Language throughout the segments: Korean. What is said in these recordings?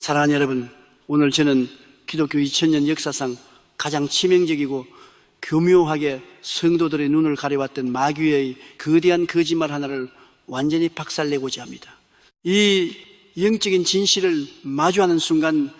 사랑하는 여러분, 오늘 저는 기독교 2000년 역사상 가장 치명적이고 교묘하게 성도들의 눈을 가려왔던 마귀의 거대한 거짓말 하나를 완전히 박살내고자 합니다. 이 영적인 진실을 마주하는 순간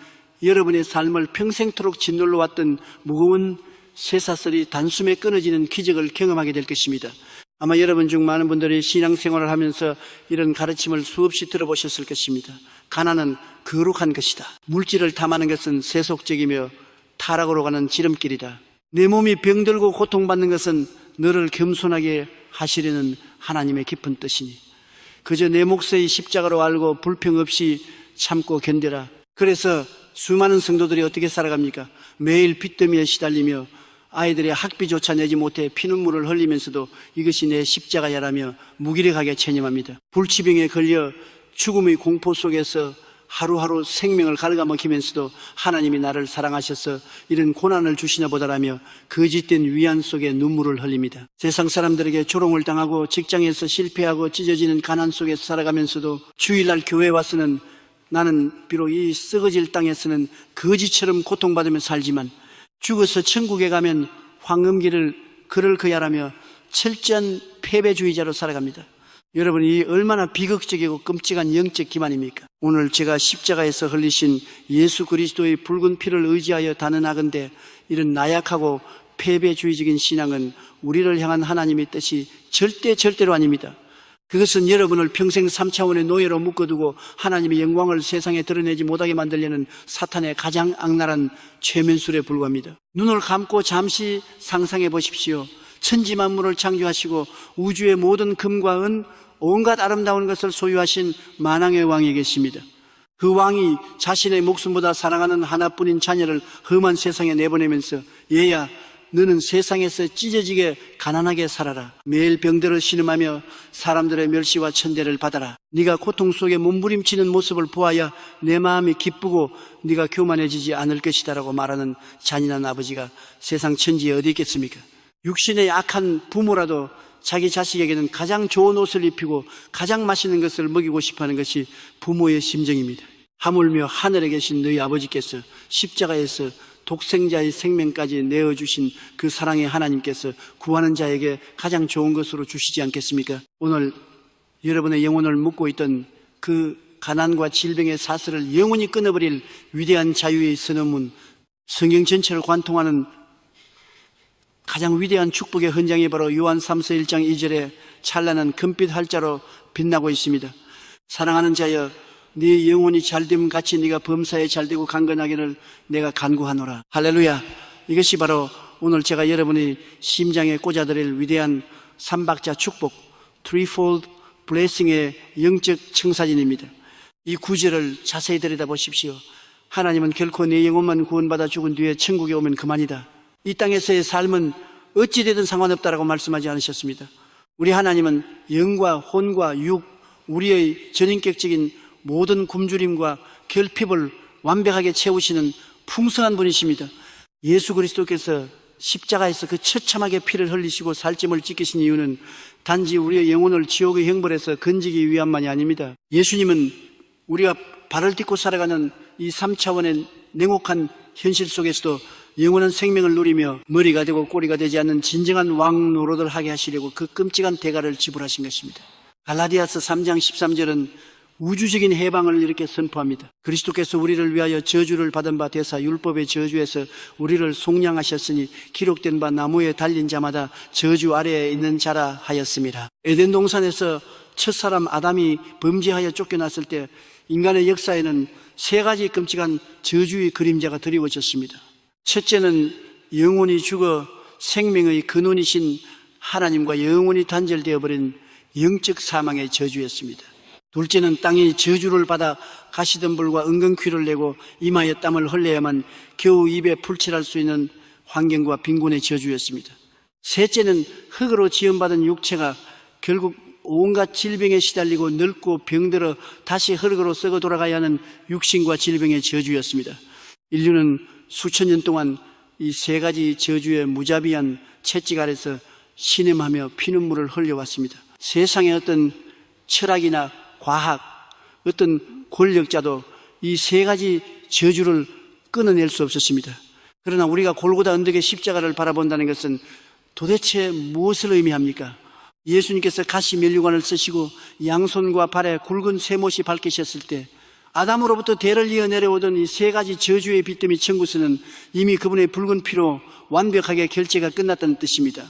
여러분의 삶을 평생토록 짓눌러 왔던 무거운 쇠사슬이 단숨에 끊어지는 기적을 경험하게 될 것입니다. 아마 여러분 중 많은 분들이 신앙생활을 하면서 이런 가르침을 수없이 들어보셨을 것입니다. 가난은 거룩한 것이다. 물질을 탐하는 것은 세속적이며 타락으로 가는 지름길이다. 내 몸이 병들고 고통받는 것은 너를 겸손하게 하시려는 하나님의 깊은 뜻이니 그저 내 몫의 십자가로 알고 불평 없이 참고 견뎌라. 그래서 수많은 성도들이 어떻게 살아갑니까? 매일 빚더미에 시달리며 아이들의 학비조차 내지 못해 피눈물을 흘리면서도 이것이 내 십자가야라며 무기력하게 체념합니다. 불치병에 걸려 죽음의 공포 속에서 하루하루 생명을 갉아먹히면서도 하나님이 나를 사랑하셔서 이런 고난을 주시나 보다라며 거짓된 위안 속에 눈물을 흘립니다. 세상 사람들에게 조롱을 당하고 직장에서 실패하고 찢어지는 가난 속에서 살아가면서도 주일날 교회에 와서는 나는 비록 이 썩어질 땅에서는 거지처럼 고통받으며 살지만 죽어서 천국에 가면 황금길을 걸을 거야라며 철저한 패배주의자로 살아갑니다. 여러분, 이 얼마나 비극적이고 끔찍한 영적 기만입니까? 오늘 제가 십자가에서 흘리신 예수 그리스도의 붉은 피를 의지하여 단언하건대 이런 나약하고 패배주의적인 신앙은 우리를 향한 하나님의 뜻이 절대로 아닙니다. 그것은 여러분을 평생 3차원의 노예로 묶어두고 하나님의 영광을 세상에 드러내지 못하게 만들려는 사탄의 가장 악랄한 최면술에 불과합니다. 눈을 감고 잠시 상상해 보십시오. 천지 만물을 창조하시고 우주의 모든 금과 은, 온갖 아름다운 것을 소유하신 만왕의 왕이 계십니다. 그 왕이 자신의 목숨보다 사랑하는 하나뿐인 자녀를 험한 세상에 내보내면서 얘야, 너는 세상에서 찢어지게 가난하게 살아라. 매일 병들어 신음하며 사람들의 멸시와 천대를 받아라. 네가 고통 속에 몸부림치는 모습을 보아야 내 마음이 기쁘고 네가 교만해지지 않을 것이다 라고 말하는 잔인한 아버지가 세상 천지에 어디 있겠습니까? 육신의 악한 부모라도 자기 자식에게는 가장 좋은 옷을 입히고 가장 맛있는 것을 먹이고 싶어하는 것이 부모의 심정입니다. 하물며 하늘에 계신 너희 아버지께서 십자가에서 독생자의 생명까지 내어주신 그 사랑의 하나님께서 구하는 자에게 가장 좋은 것으로 주시지 않겠습니까? 오늘 여러분의 영혼을 묶고 있던 그 가난과 질병의 사슬을 영원히 끊어버릴 위대한 자유의 선언문, 성경 전체를 관통하는 가장 위대한 축복의 헌장이 바로 요한 3서 1장 2절에 찬란한 금빛 활자로 빛나고 있습니다. 사랑하는 자여, 네 영혼이 잘됨 같이 네가 범사에 잘되고 강건하기를 내가 간구하노라. 할렐루야. 이것이 바로 오늘 제가 여러분의 심장에 꽂아드릴 위대한 삼박자 축복, threefold blessing의 영적 청사진입니다. 이 구절을 자세히 들여다보십시오. 하나님은 결코 내 영혼만 구원받아 죽은 뒤에 천국에 오면 그만이다. 이 땅에서의 삶은 어찌되든 상관없다라고 말씀하지 않으셨습니다. 우리 하나님은 영과 혼과 육, 우리의 전인격적인 모든 굶주림과 결핍을 완벽하게 채우시는 풍성한 분이십니다. 예수 그리스도께서 십자가에서 그 처참하게 피를 흘리시고 살찜을 지키신 이유는 단지 우리의 영혼을 지옥의 형벌에서 건지기 위함만이 아닙니다. 예수님은 우리가 발을 딛고 살아가는 이 3차원의 냉혹한 현실 속에서도 영원한 생명을 누리며 머리가 되고 꼬리가 되지 않는 진정한 왕 노릇을 하게 하시려고 그 끔찍한 대가를 지불하신 것입니다. 갈라디아서 3장 13절은 우주적인 해방을 이렇게 선포합니다. 그리스도께서 우리를 위하여 저주를 받은 바 되사 율법의 저주에서 우리를 속량하셨으니 기록된 바 나무에 달린 자마다 저주 아래에 있는 자라 하였습니다. 에덴 동산에서 첫사람 아담이 범죄하여 쫓겨났을 때 인간의 역사에는 세 가지 끔찍한 저주의 그림자가 드리워졌습니다. 첫째는 영혼이 죽어 생명의 근원이신 하나님과 영원히 단절되어 버린 영적 사망의 저주였습니다. 둘째는 땅이 저주를 받아 가시덤불과 은근퀴를 내고 이마에 땀을 흘려야만 겨우 입에 풀칠할 수 있는 환경과 빈곤의 저주였습니다. 셋째는 흙으로 지음받은 육체가 결국 온갖 질병에 시달리고 늙고 병들어 다시 흙으로 썩어 돌아가야 하는 육신과 질병의 저주였습니다. 인류는 수천 년 동안 이 세 가지 저주의 무자비한 채찍 아래서 신음하며 피눈물을 흘려왔습니다. 세상의 어떤 철학이나 과학, 어떤 권력자도 이 세 가지 저주를 끊어낼 수 없었습니다. 그러나 우리가 골고다 언덕의 십자가를 바라본다는 것은 도대체 무엇을 의미합니까? 예수님께서 가시 면류관을 쓰시고 양손과 발에 굵은 쇠못이 밝히셨을 때 아담으로부터 대를 이어 내려오던 이 세 가지 저주의 빚더미 청구서는 이미 그분의 붉은 피로 완벽하게 결제가 끝났다는 뜻입니다.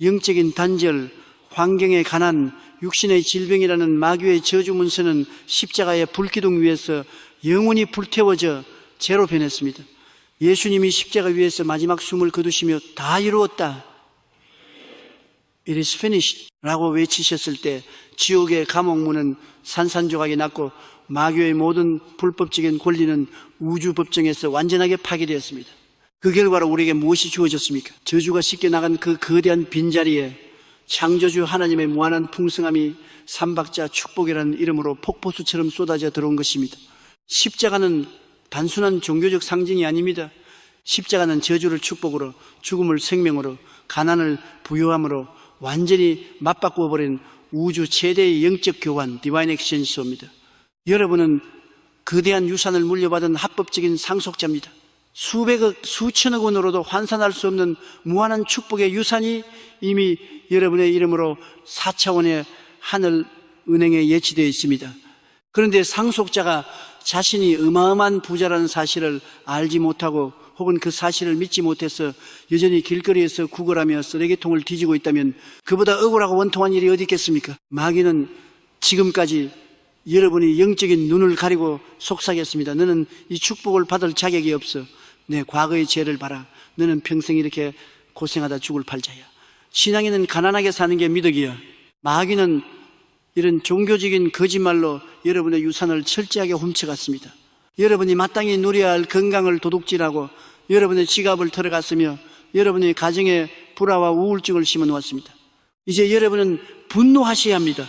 영적인 단절, 환경의 가난, 육신의 질병이라는 마귀의 저주 문서는 십자가의 불기둥 위에서 영원히 불태워져 재로 변했습니다. 예수님이 십자가 위에서 마지막 숨을 거두시며 다 이루었다, It is finished 라고 외치셨을 때 지옥의 감옥문은 산산조각이 났고 마귀의 모든 불법적인 권리는 우주법정에서 완전하게 파괴되었습니다. 그 결과로 우리에게 무엇이 주어졌습니까? 저주가 씻겨나간 그 거대한 빈자리에 창조주 하나님의 무한한 풍성함이 삼박자 축복이라는 이름으로 폭포수처럼 쏟아져 들어온 것입니다. 십자가는 단순한 종교적 상징이 아닙니다. 십자가는 저주를 축복으로, 죽음을 생명으로, 가난을 부유함으로 완전히 맞바꾸어 버린 우주 최대의 영적 교환, 디바인 엑스천지입니다. 여러분은 거대한 유산을 물려받은 합법적인 상속자입니다. 수백억, 수천억 원으로도 환산할 수 없는 무한한 축복의 유산이 이미 여러분의 이름으로 4차원의 하늘 은행에 예치되어 있습니다. 그런데 상속자가 자신이 어마어마한 부자라는 사실을 알지 못하고 혹은 그 사실을 믿지 못해서 여전히 길거리에서 구걸하며 쓰레기통을 뒤지고 있다면 그보다 억울하고 원통한 일이 어디 있겠습니까? 마귀는 지금까지 여러분이 영적인 눈을 가리고 속삭였습니다. 너는 이 축복을 받을 자격이 없어. 내 과거의 죄를 봐라. 너는 평생 이렇게 고생하다 죽을 팔자야. 신앙인은 가난하게 사는 게 미덕이야. 마귀는 이런 종교적인 거짓말로 여러분의 유산을 철저하게 훔쳐갔습니다. 여러분이 마땅히 누려야 할 건강을 도둑질하고 여러분의 지갑을 털어갔으며 여러분의 가정에 불화와 우울증을 심어놓았습니다. 이제 여러분은 분노하셔야 합니다.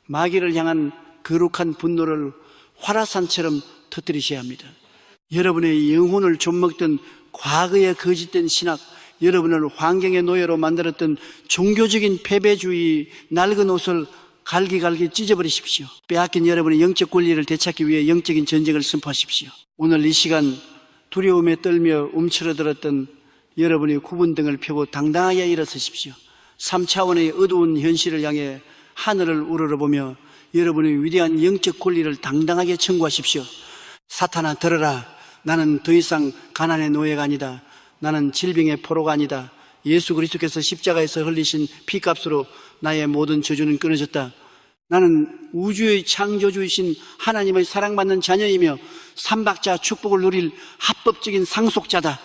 마귀를 향한 거룩한 분노를 화라산처럼 터뜨리셔야 합니다. 여러분의 영혼을 좀먹던 과거의 거짓된 신학, 여러분을 환경의 노예로 만들었던 종교적인 패배주의 낡은 옷을 갈기갈기 찢어버리십시오. 빼앗긴 여러분의 영적 권리를 되찾기 위해 영적인 전쟁을 선포하십시오. 오늘 이 시간 두려움에 떨며 움츠러들었던 여러분의 구분등을 펴고 당당하게 일어서십시오. 3차원의 어두운 현실을 향해 하늘을 우러러보며 여러분의 위대한 영적 권리를 당당하게 청구하십시오. 사탄아 들어라. 나는 더 이상 가난의 노예가 아니다. 나는 질병의 포로가 아니다. 예수 그리스도께서 십자가에서 흘리신 피값으로 나의 모든 저주는 끊어졌다. 나는 우주의 창조주이신 하나님의 사랑받는 자녀이며 삼박자 축복을 누릴 합법적인 상속자다.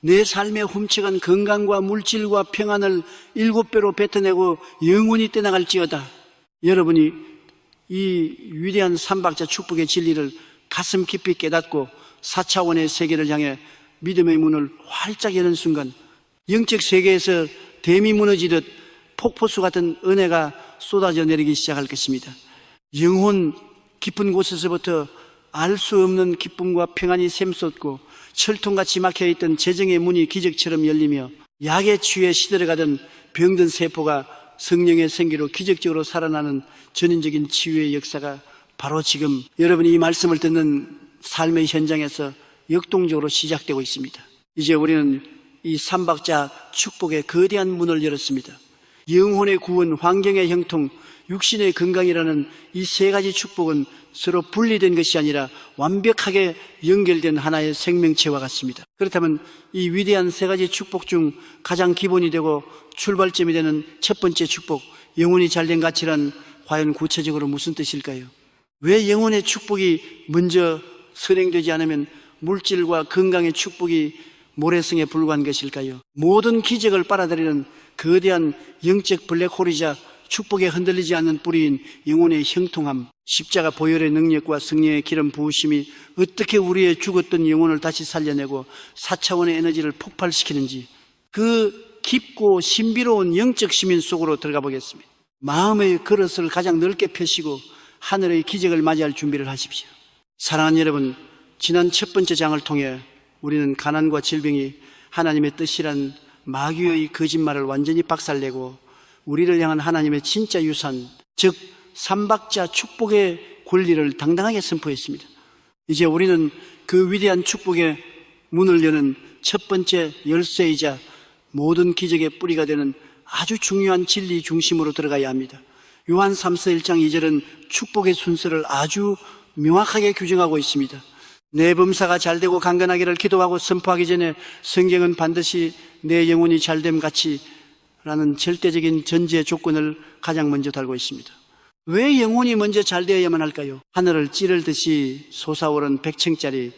내 삶에 훔쳐간 건강과 물질과 평안을 7배로 뱉어내고 영원히 떼나갈지어다. 여러분이 이 위대한 삼박자 축복의 진리를 가슴 깊이 깨닫고 4차원의 세계를 향해 믿음의 문을 활짝 여는 순간 영적 세계에서 댐이 무너지듯 폭포수 같은 은혜가 쏟아져 내리기 시작할 것입니다. 영혼 깊은 곳에서부터 알 수 없는 기쁨과 평안이 샘솟고 철통같이 막혀있던 재정의 문이 기적처럼 열리며 약에 취해 시들어가던 병든 세포가 성령의 생기로 기적적으로 살아나는 전인적인 치유의 역사가 바로 지금 여러분이 이 말씀을 듣는 삶의 현장에서 역동적으로 시작되고 있습니다. 이제 우리는 이 삼박자 축복의 거대한 문을 열었습니다. 영혼의 구원, 환경의 형통, 육신의 건강이라는 이 세 가지 축복은 서로 분리된 것이 아니라 완벽하게 연결된 하나의 생명체와 같습니다. 그렇다면 이 위대한 세 가지 축복 중 가장 기본이 되고 출발점이 되는 첫 번째 축복, 영혼이 잘된 가치란 과연 구체적으로 무슨 뜻일까요? 왜 영혼의 축복이 먼저 선행되지 않으면 물질과 건강의 축복이 모래성에 불과한 것일까요? 모든 기적을 빨아들이는 거대한 영적 블랙홀이자 축복에 흔들리지 않는 뿌리인 영혼의 형통함, 십자가 보혈의 능력과 성령의 기름 부으심이 어떻게 우리의 죽었던 영혼을 다시 살려내고 4차원의 에너지를 폭발시키는지 그 깊고 신비로운 영적 시민 속으로 들어가 보겠습니다. 마음의 그릇을 가장 넓게 펴시고 하늘의 기적을 맞이할 준비를 하십시오. 사랑하는 여러분, 지난 첫 번째 장을 통해 우리는 가난과 질병이 하나님의 뜻이란 마귀의 거짓말을 완전히 박살내고 우리를 향한 하나님의 진짜 유산, 즉 삼박자 축복의 권리를 당당하게 선포했습니다. 이제 우리는 그 위대한 축복의 문을 여는 첫 번째 열쇠이자 모든 기적의 뿌리가 되는 아주 중요한 진리 중심으로 들어가야 합니다. 요한 3서 1장 2절은 축복의 순서를 아주 명확하게 규정하고 있습니다. 내 범사가 잘되고 강건하기를 기도하고 선포하기 전에 성경은 반드시 내 영혼이 잘됨 같이 라는 절대적인 전제 조건을 가장 먼저 달고 있습니다. 왜 영혼이 먼저 잘되어야만 할까요? 하늘을 찌르듯이 솟아오른 100층짜리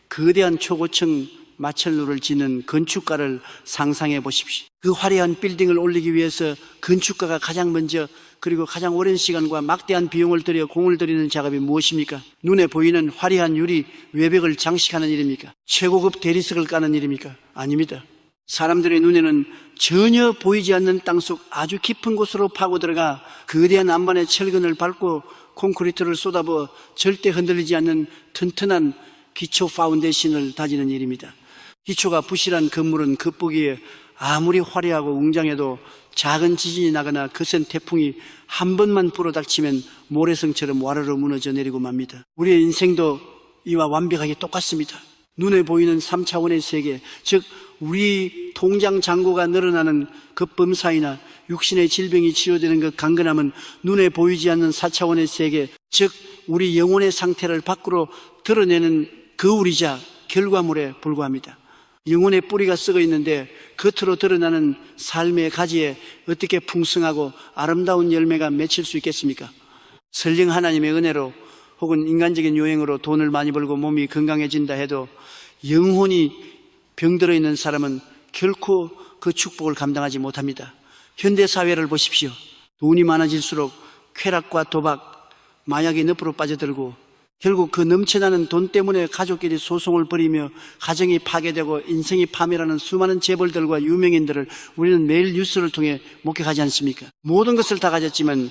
거대한 초고층 마철루를 짓는 건축가를 상상해 보십시오. 그 화려한 빌딩을 올리기 위해서 건축가가 가장 먼저 그리고 가장 오랜 시간과 막대한 비용을 들여 공을 들이는 작업이 무엇입니까? 눈에 보이는 화려한 유리 외벽을 장식하는 일입니까? 최고급 대리석을 까는 일입니까? 아닙니다. 사람들의 눈에는 전혀 보이지 않는 땅속 아주 깊은 곳으로 파고 들어가 거대한 안반의 철근을 밟고 콘크리트를 쏟아부어 절대 흔들리지 않는 튼튼한 기초 파운데이션을 다지는 일입니다. 기초가 부실한 건물은 겉보기에 아무리 화려하고 웅장해도 작은 지진이 나거나 거센 태풍이 한 번만 불어닥치면 모래성처럼 와르르 무너져 내리고 맙니다. 우리의 인생도 이와 완벽하게 똑같습니다. 눈에 보이는 3차원의 세계, 즉 우리 통장 잔고가 늘어나는 그 범사이나 육신의 질병이 치료되는 그 강건함은 눈에 보이지 않는 4차원의 세계, 즉 우리 영혼의 상태를 밖으로 드러내는 거울이자 결과물에 불과합니다. 영혼의 뿌리가 썩어 있는데 겉으로 드러나는 삶의 가지에 어떻게 풍성하고 아름다운 열매가 맺힐 수 있겠습니까? 설령 하나님의 은혜로 혹은 인간적인 요행으로 돈을 많이 벌고 몸이 건강해진다 해도 영혼이 병들어 있는 사람은 결코 그 축복을 감당하지 못합니다. 현대사회를 보십시오. 돈이 많아질수록 쾌락과 도박, 마약의 늪으로 빠져들고 결국 그 넘쳐나는 돈 때문에 가족끼리 소송을 벌이며 가정이 파괴되고 인생이 파멸하는 수많은 재벌들과 유명인들을 우리는 매일 뉴스를 통해 목격하지 않습니까? 모든 것을 다 가졌지만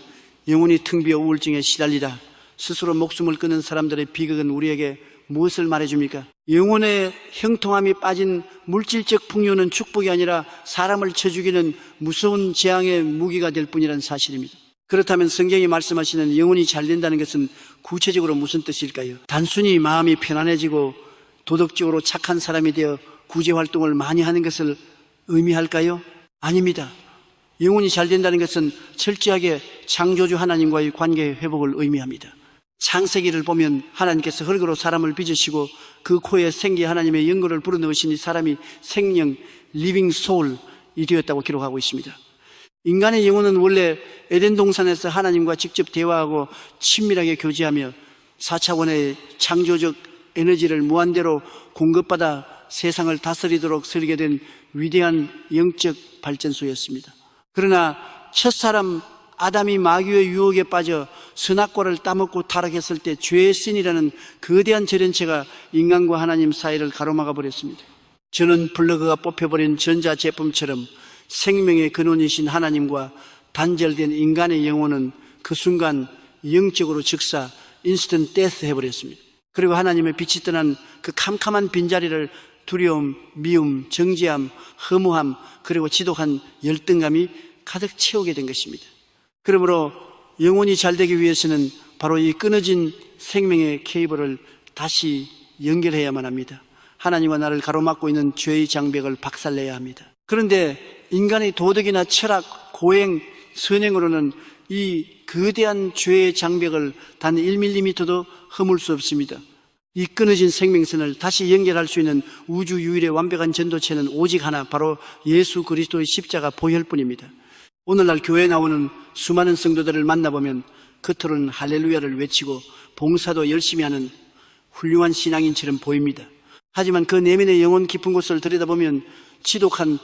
영혼이 텅 비어 우울증에 시달리다 스스로 목숨을 끊는 사람들의 비극은 우리에게 무엇을 말해줍니까? 영혼의 형통함이 빠진 물질적 풍요는 축복이 아니라 사람을 쳐 죽이는 무서운 재앙의 무기가 될 뿐이라는 사실입니다. 그렇다면 성경이 말씀하시는 영혼이 잘 된다는 것은 구체적으로 무슨 뜻일까요? 단순히 마음이 편안해지고 도덕적으로 착한 사람이 되어 구제활동을 많이 하는 것을 의미할까요? 아닙니다. 영혼이 잘 된다는 것은 철저하게 창조주 하나님과의 관계 회복을 의미합니다. 창세기를 보면 하나님께서 흙으로 사람을 빚으시고 그 코에 생기 하나님의 영광을 불어넣으시니 사람이 생명, 리빙 소울이 되었다고 기록하고 있습니다. 인간의 영혼은 원래 에덴 동산에서 하나님과 직접 대화하고 친밀하게 교제하며 4차원의 창조적 에너지를 무한대로 공급받아 세상을 다스리도록 설계된 위대한 영적 발전소였습니다. 그러나 첫사람 아담이 마귀의 유혹에 빠져 선악과를 따먹고 타락했을 때 죄의 신이라는 거대한 절연체가 인간과 하나님 사이를 가로막아 버렸습니다. 저는 플러그가 뽑혀버린 전자제품처럼 생명의 근원이신 하나님과 단절된 인간의 영혼은 그 순간 영적으로 즉사 인스턴트 데스 해버렸습니다. 그리고 하나님의 빛이 떠난 그 캄캄한 빈자리를 두려움, 미움, 정죄함, 허무함 그리고 지독한 열등감이 가득 채우게 된 것입니다. 그러므로 영혼이 잘 되기 위해서는 바로 이 끊어진 생명의 케이블을 다시 연결해야만 합니다. 하나님과 나를 가로막고 있는 죄의 장벽을 박살내야 합니다. 그런데 인간의 도덕이나 철학, 고행, 선행으로는 이 거대한 죄의 장벽을 단 1mm도 허물 수 없습니다. 이 끊어진 생명선을 다시 연결할 수 있는 우주 유일의 완벽한 전도체는 오직 하나, 바로 예수 그리스도의 십자가 보혈뿐입니다. 오늘날 교회에 나오는 수많은 성도들을 만나보면 겉으로는 할렐루야를 외치고 봉사도 열심히 하는 훌륭한 신앙인처럼 보입니다. 하지만 그 내면의 영혼 깊은 곳을 들여다보면 지독한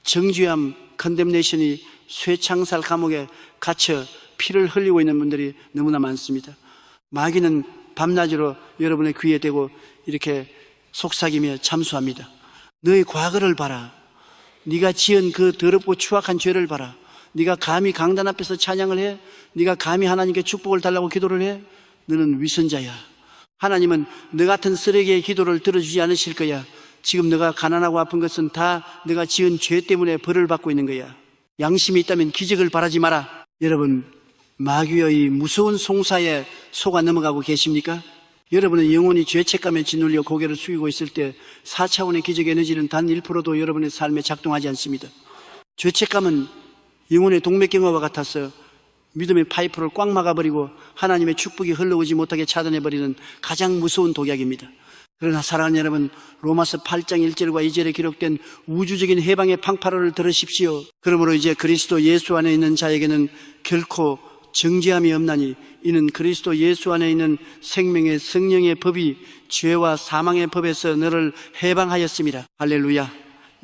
정죄함, 컨뎀네이션이 쇠창살 감옥에 갇혀 피를 흘리고 있는 분들이 너무나 많습니다. 마귀는 밤낮으로 여러분의 귀에 대고 이렇게 속삭이며 잠수합니다. 너의 과거를 봐라. 네가 지은 그 더럽고 추악한 죄를 봐라. 네가 감히 강단 앞에서 찬양을 해? 네가 감히 하나님께 축복을 달라고 기도를 해? 너는 위선자야. 하나님은 너 같은 쓰레기의 기도를 들어주지 않으실 거야. 지금 너가 가난하고 아픈 것은 다 너가 지은 죄 때문에 벌을 받고 있는 거야. 양심이 있다면 기적을 바라지 마라. 여러분, 마귀의 무서운 송사에 속아 넘어가고 계십니까? 여러분의 영혼이 죄책감에 짓눌려 고개를 숙이고 있을 때 4차원의 기적 에너지는 단 1%도 여러분의 삶에 작동하지 않습니다. 죄책감은 영혼의 동맥경화와 같아서 믿음의 파이프를 꽉 막아버리고 하나님의 축복이 흘러오지 못하게 차단해버리는 가장 무서운 독약입니다. 그러나 사랑하는 여러분, 로마서 8장 1절과 2절에 기록된 우주적인 해방의 팡파로를 들으십시오. 그러므로 이제 그리스도 예수 안에 있는 자에게는 결코 정죄함이 없나니 이는 그리스도 예수 안에 있는 생명의 성령의 법이 죄와 사망의 법에서 너를 해방하였습니다. 할렐루야.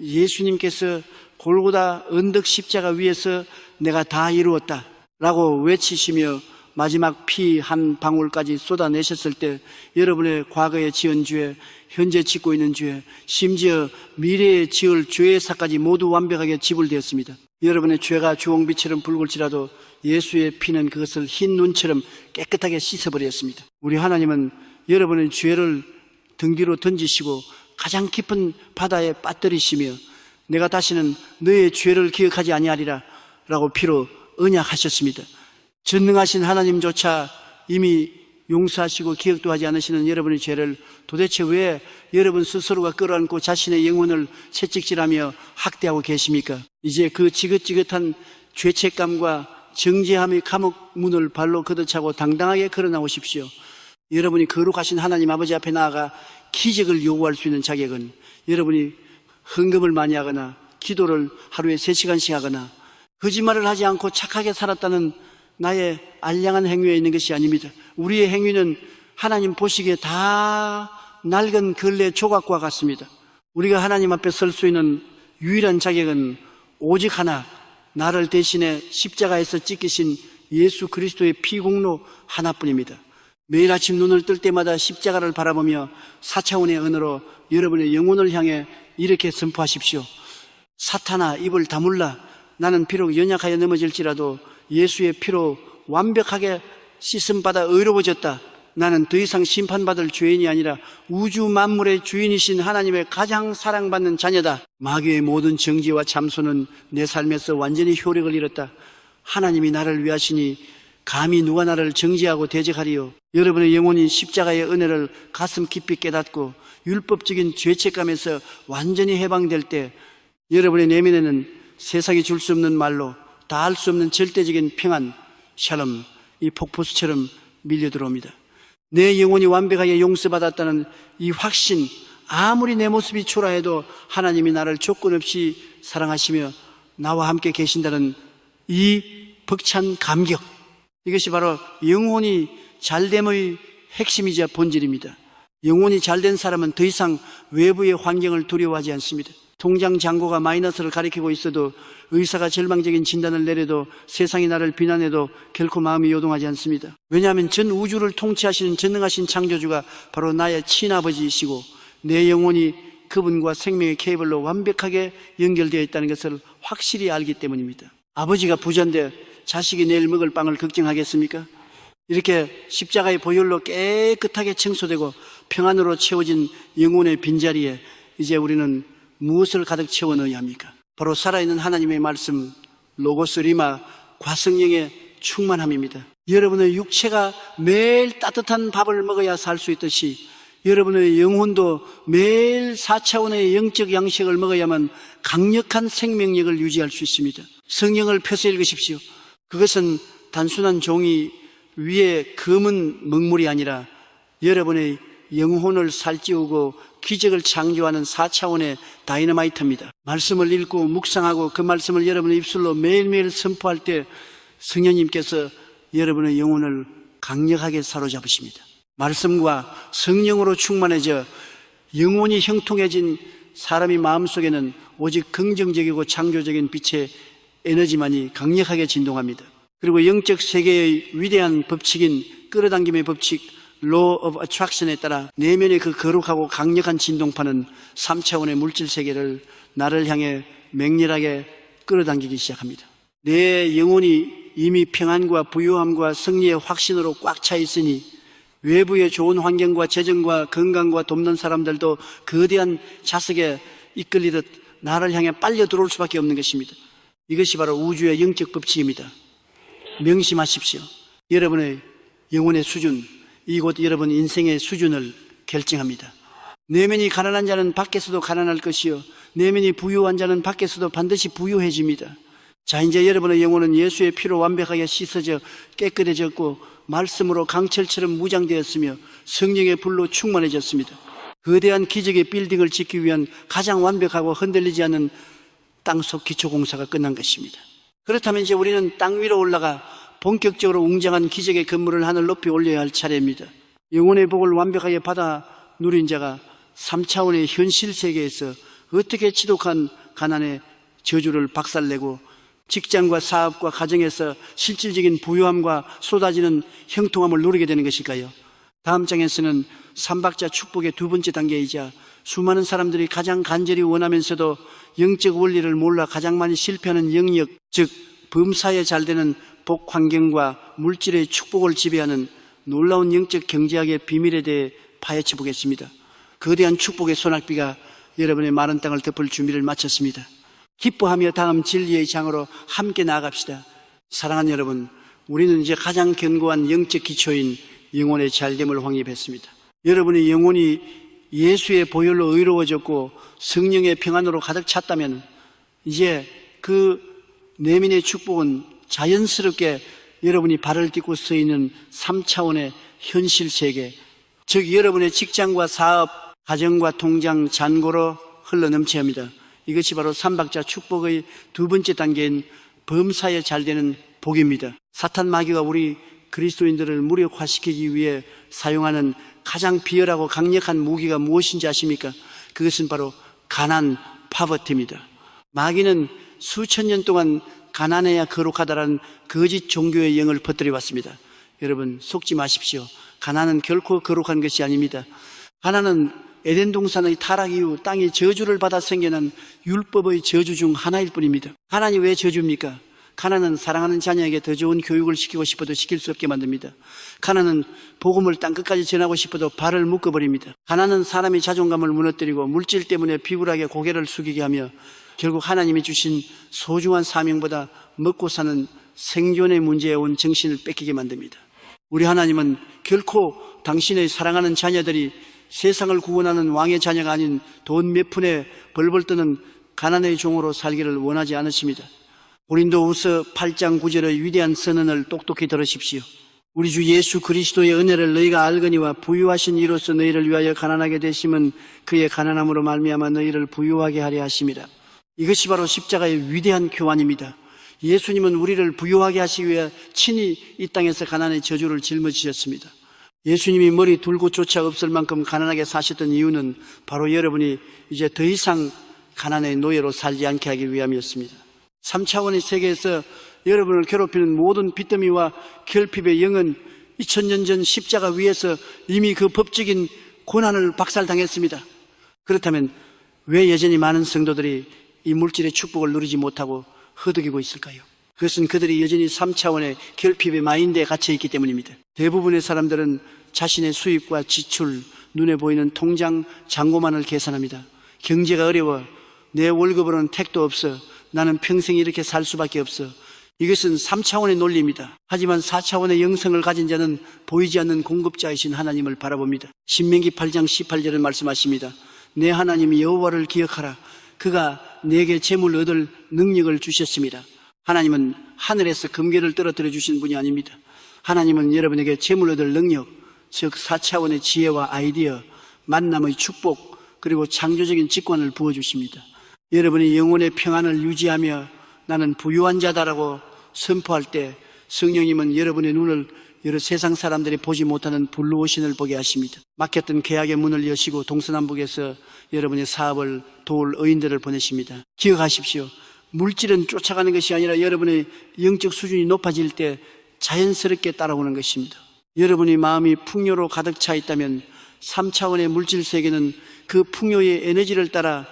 예수님께서 골고다 언덕 십자가 위에서 내가 다 이루었다 라고 외치시며 마지막 피 한 방울까지 쏟아내셨을 때 여러분의 과거에 지은 죄, 현재 짓고 있는 죄, 심지어 미래에 지을 죄사까지 모두 완벽하게 지불되었습니다. 여러분의 죄가 주홍빛처럼 붉을지라도 예수의 피는 그것을 흰 눈처럼 깨끗하게 씻어버렸습니다. 우리 하나님은 여러분의 죄를 등 뒤로 던지시고 가장 깊은 바다에 빠뜨리시며 내가 다시는 너의 죄를 기억하지 아니하리라 라고 피로 언약하셨습니다. 전능하신 하나님조차 이미 용서하시고 기억도 하지 않으시는 여러분의 죄를 도대체 왜 여러분 스스로가 끌어안고 자신의 영혼을 채찍질하며 학대하고 계십니까? 이제 그 지긋지긋한 죄책감과 정죄함의 감옥 문을 발로 걷어차고 당당하게 걸어 나오십시오. 여러분이 거룩하신 하나님 아버지 앞에 나아가 기적을 요구할 수 있는 자격은 여러분이 헌금을 많이 하거나 기도를 하루에 3시간씩 하거나 거짓말을 하지 않고 착하게 살았다는 나의 알량한 행위에 있는 것이 아닙니다. 우리의 행위는 하나님 보시기에 다 낡은 걸레 조각과 같습니다. 우리가 하나님 앞에 설 수 있는 유일한 자격은 오직 하나, 나를 대신해 십자가에서 찢기신 예수 그리스도의 피공로 하나뿐입니다. 매일 아침 눈을 뜰 때마다 십자가를 바라보며 4차원의 언어로 여러분의 영혼을 향해 이렇게 선포하십시오. 사탄아, 입을 다물라. 나는 비록 연약하여 넘어질지라도 예수의 피로 완벽하게 씻음받아 의로워졌다. 나는 더 이상 심판받을 죄인이 아니라 우주 만물의 주인이신 하나님의 가장 사랑받는 자녀다. 마귀의 모든 정죄와 참소는 내 삶에서 완전히 효력을 잃었다. 하나님이 나를 위하시니 감히 누가 나를 정죄하고 대적하리요. 여러분의 영혼이 십자가의 은혜를 가슴 깊이 깨닫고 율법적인 죄책감에서 완전히 해방될 때 여러분의 내면에는 세상이 줄 수 없는 말로 다 할 수 없는 절대적인 평안, 샬롬, 이 폭포수처럼 밀려 들어옵니다. 내 영혼이 완벽하게 용서받았다는 이 확신, 아무리 내 모습이 초라해도 하나님이 나를 조건 없이 사랑하시며 나와 함께 계신다는 이 벅찬 감격, 이것이 바로 영혼이 잘됨의 핵심이자 본질입니다. 영혼이 잘된 사람은 더 이상 외부의 환경을 두려워하지 않습니다. 통장 잔고가 마이너스를 가리키고 있어도 의사가 절망적인 진단을 내려도 세상이 나를 비난해도 결코 마음이 요동하지 않습니다. 왜냐하면 전 우주를 통치하시는 전능하신 창조주가 바로 나의 친아버지이시고 내 영혼이 그분과 생명의 케이블로 완벽하게 연결되어 있다는 것을 확실히 알기 때문입니다. 아버지가 부자인데 자식이 내일 먹을 빵을 걱정하겠습니까? 이렇게 십자가의 보혈로 깨끗하게 청소되고 평안으로 채워진 영혼의 빈자리에 이제 우리는 무엇을 가득 채워 넣어야 합니까? 바로 살아있는 하나님의 말씀, 로고스 리마, 과성령의 충만함입니다. 여러분의 육체가 매일 따뜻한 밥을 먹어야 살 수 있듯이 여러분의 영혼도 매일 4차원의 영적 양식을 먹어야만 강력한 생명력을 유지할 수 있습니다. 성경을 펴서 읽으십시오. 그것은 단순한 종이 위에 검은 먹물이 아니라 여러분의 영혼을 살찌우고 기적을 창조하는 4차원의 다이너마이트입니다. 말씀을 읽고 묵상하고 그 말씀을 여러분의 입술로 매일매일 선포할 때 성령님께서 여러분의 영혼을 강력하게 사로잡으십니다. 말씀과 성령으로 충만해져 영혼이 형통해진 사람의 마음속에는 오직 긍정적이고 창조적인 빛의 에너지만이 강력하게 진동합니다. 그리고 영적 세계의 위대한 법칙인 끌어당김의 법칙, Law of Attraction에 따라 내면의 그 거룩하고 강력한 진동파는 3차원의 물질 세계를 나를 향해 맹렬하게 끌어당기기 시작합니다. 내 영혼이 이미 평안과 부유함과 승리의 확신으로 꽉 차 있으니 외부의 좋은 환경과 재정과 건강과 돕는 사람들도 거대한 자석에 이끌리듯 나를 향해 빨려 들어올 수밖에 없는 것입니다. 이것이 바로 우주의 영적 법칙입니다. 명심하십시오. 여러분의 영혼의 수준, 이곳 여러분 인생의 수준을 결정합니다. 내면이 가난한 자는 밖에서도 가난할 것이요 내면이 부유한 자는 밖에서도 반드시 부유해집니다. 자, 이제 여러분의 영혼은 예수의 피로 완벽하게 씻어져 깨끗해졌고 말씀으로 강철처럼 무장되었으며 성령의 불로 충만해졌습니다. 거대한 기적의 빌딩을 짓기 위한 가장 완벽하고 흔들리지 않는 땅속 기초공사가 끝난 것입니다. 그렇다면 이제 우리는 땅 위로 올라가 본격적으로 웅장한 기적의 건물을 하늘 높이 올려야 할 차례입니다. 영혼의 복을 완벽하게 받아 누린 자가 3차원의 현실 세계에서 어떻게 지독한 가난의 저주를 박살내고 직장과 사업과 가정에서 실질적인 부유함과 쏟아지는 형통함을 누리게 되는 것일까요? 다음 장에서는 삼박자 축복의 두 번째 단계이자 수많은 사람들이 가장 간절히 원하면서도 영적 원리를 몰라 가장 많이 실패하는 영역, 즉 범사에 잘 되는 복 환경과 물질의 축복을 지배하는 놀라운 영적 경제학의 비밀에 대해 파헤쳐 보겠습니다. 거대한 축복의 소낙비가 여러분의 마른 땅을 덮을 준비를 마쳤습니다. 기뻐하며 다음 진리의 장으로 함께 나아갑시다. 사랑하는 여러분, 우리는 이제 가장 견고한 영적 기초인 영혼의 잘됨을 확립했습니다. 여러분의 영혼이 예수의 보혈로 의로워졌고 성령의 평안으로 가득 찼다면 이제 그 내면의 축복은 자연스럽게 여러분이 발을 딛고 서 있는 3차원의 현실 세계, 즉 여러분의 직장과 사업, 가정과 통장, 잔고로 흘러넘쳐야 합니다. 이것이 바로 삼박자 축복의 두 번째 단계인 범사에 잘 되는 복입니다. 사탄 마귀가 우리 그리스도인들을 무력화시키기 위해 사용하는 가장 비열하고 강력한 무기가 무엇인지 아십니까? 그것은 바로 가난, 파버티입니다. 마귀는 수천 년 동안 가난해야 거룩하다라는 거짓 종교의 영을 퍼뜨려 왔습니다. 여러분 속지 마십시오. 가난은 결코 거룩한 것이 아닙니다. 가난은 에덴 동산의 타락 이후 땅이 저주를 받아 생겨난 율법의 저주 중 하나일 뿐입니다. 가난이 왜 저주입니까? 가난은 사랑하는 자녀에게 더 좋은 교육을 시키고 싶어도 시킬 수 없게 만듭니다. 가난은 복음을 땅끝까지 전하고 싶어도 발을 묶어버립니다. 가난은 사람의 자존감을 무너뜨리고 물질 때문에 비굴하게 고개를 숙이게 하며 결국 하나님이 주신 소중한 사명보다 먹고 사는 생존의 문제에 온 정신을 뺏기게 만듭니다. 우리 하나님은 결코 당신의 사랑하는 자녀들이 세상을 구원하는 왕의 자녀가 아닌 돈 몇 푼에 벌벌 떠는 가난의 종으로 살기를 원하지 않으십니다. 고린도후서 8장 9절의 위대한 선언을 똑똑히 들으십시오. 우리 주 예수 그리스도의 은혜를 너희가 알거니와 부유하신 이로써 너희를 위하여 가난하게 되심은 그의 가난함으로 말미암아 너희를 부유하게 하려 하심이라. 이것이 바로 십자가의 위대한 교환입니다. 예수님은 우리를 부유하게 하시기 위해 친히 이 땅에서 가난의 저주를 짊어지셨습니다. 예수님이 머리 둘고조차 없을 만큼 가난하게 사셨던 이유는 바로 여러분이 이제 더 이상 가난의 노예로 살지 않게 하기 위함이었습니다. 3차원의 세계에서 여러분을 괴롭히는 모든 빚더미와 결핍의 영은 2000년 전 십자가 위에서 이미 그 법적인 고난을 박살당했습니다. 그렇다면 왜 여전히 많은 성도들이 이 물질의 축복을 누리지 못하고 허덕이고 있을까요? 그것은 그들이 여전히 3차원의 결핍의 마인드에 갇혀있기 때문입니다. 대부분의 사람들은 자신의 수입과 지출, 눈에 보이는 통장 잔고만을 계산합니다. 경제가 어려워 내 월급으로는 택도 없어 나는 평생 이렇게 살 수밖에 없어. 이것은 3차원의 논리입니다. 하지만 4차원의 영성을 가진 자는 보이지 않는 공급자이신 하나님을 바라봅니다. 신명기 8장 18절은 말씀하십니다. 내 하나님 여호와를 기억하라. 그가 내게 재물을 얻을 능력을 주셨습니다. 하나님은 하늘에서 금괴를 떨어뜨려 주신 분이 아닙니다. 하나님은 여러분에게 재물을 얻을 능력, 즉 4차원의 지혜와 아이디어, 만남의 축복, 그리고 창조적인 직관을 부어주십니다. 여러분이 영혼의 평안을 유지하며 나는 부유한 자다라고 선포할 때 성령님은 여러분의 눈을 여러 세상 사람들이 보지 못하는 블루오션을 보게 하십니다. 막혔던 계약의 문을 여시고 동서남북에서 여러분의 사업을 도울 의인들을 보내십니다. 기억하십시오. 물질은 쫓아가는 것이 아니라 여러분의 영적 수준이 높아질 때 자연스럽게 따라오는 것입니다. 여러분의 마음이 풍요로 가득 차 있다면 3차원의 물질 세계는 그 풍요의 에너지를 따라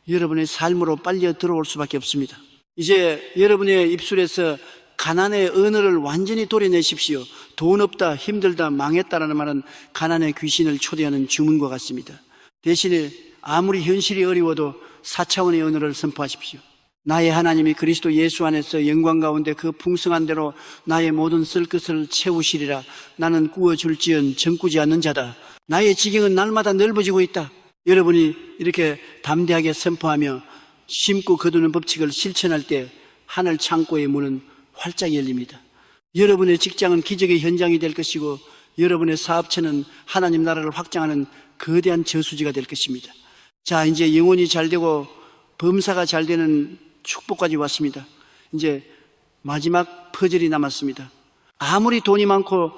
여러분의 삶으로 빨려 들어올 수밖에 없습니다. 이제 여러분의 입술에서 가난의 언어를 완전히 도려내십시오. 돈 없다, 힘들다, 망했다라는 말은 가난의 귀신을 초대하는 주문과 같습니다. 대신에 아무리 현실이 어려워도 4차원의 언어를 선포하십시오. 나의 하나님이 그리스도 예수 안에서 영광 가운데 그 풍성한 대로 나의 모든 쓸 것을 채우시리라. 나는 구워줄지언 정꾸지 않는 자다. 나의 지경은 날마다 넓어지고 있다. 여러분이 이렇게 담대하게 선포하며 심고 거두는 법칙을 실천할 때 하늘 창고의 문은 활짝 열립니다. 여러분의 직장은 기적의 현장이 될 것이고 여러분의 사업체는 하나님 나라를 확장하는 거대한 저수지가 될 것입니다. 자, 이제 영혼이 잘 되고 범사가 잘 되는 축복까지 왔습니다. 이제 마지막 퍼즐이 남았습니다. 아무리 돈이 많고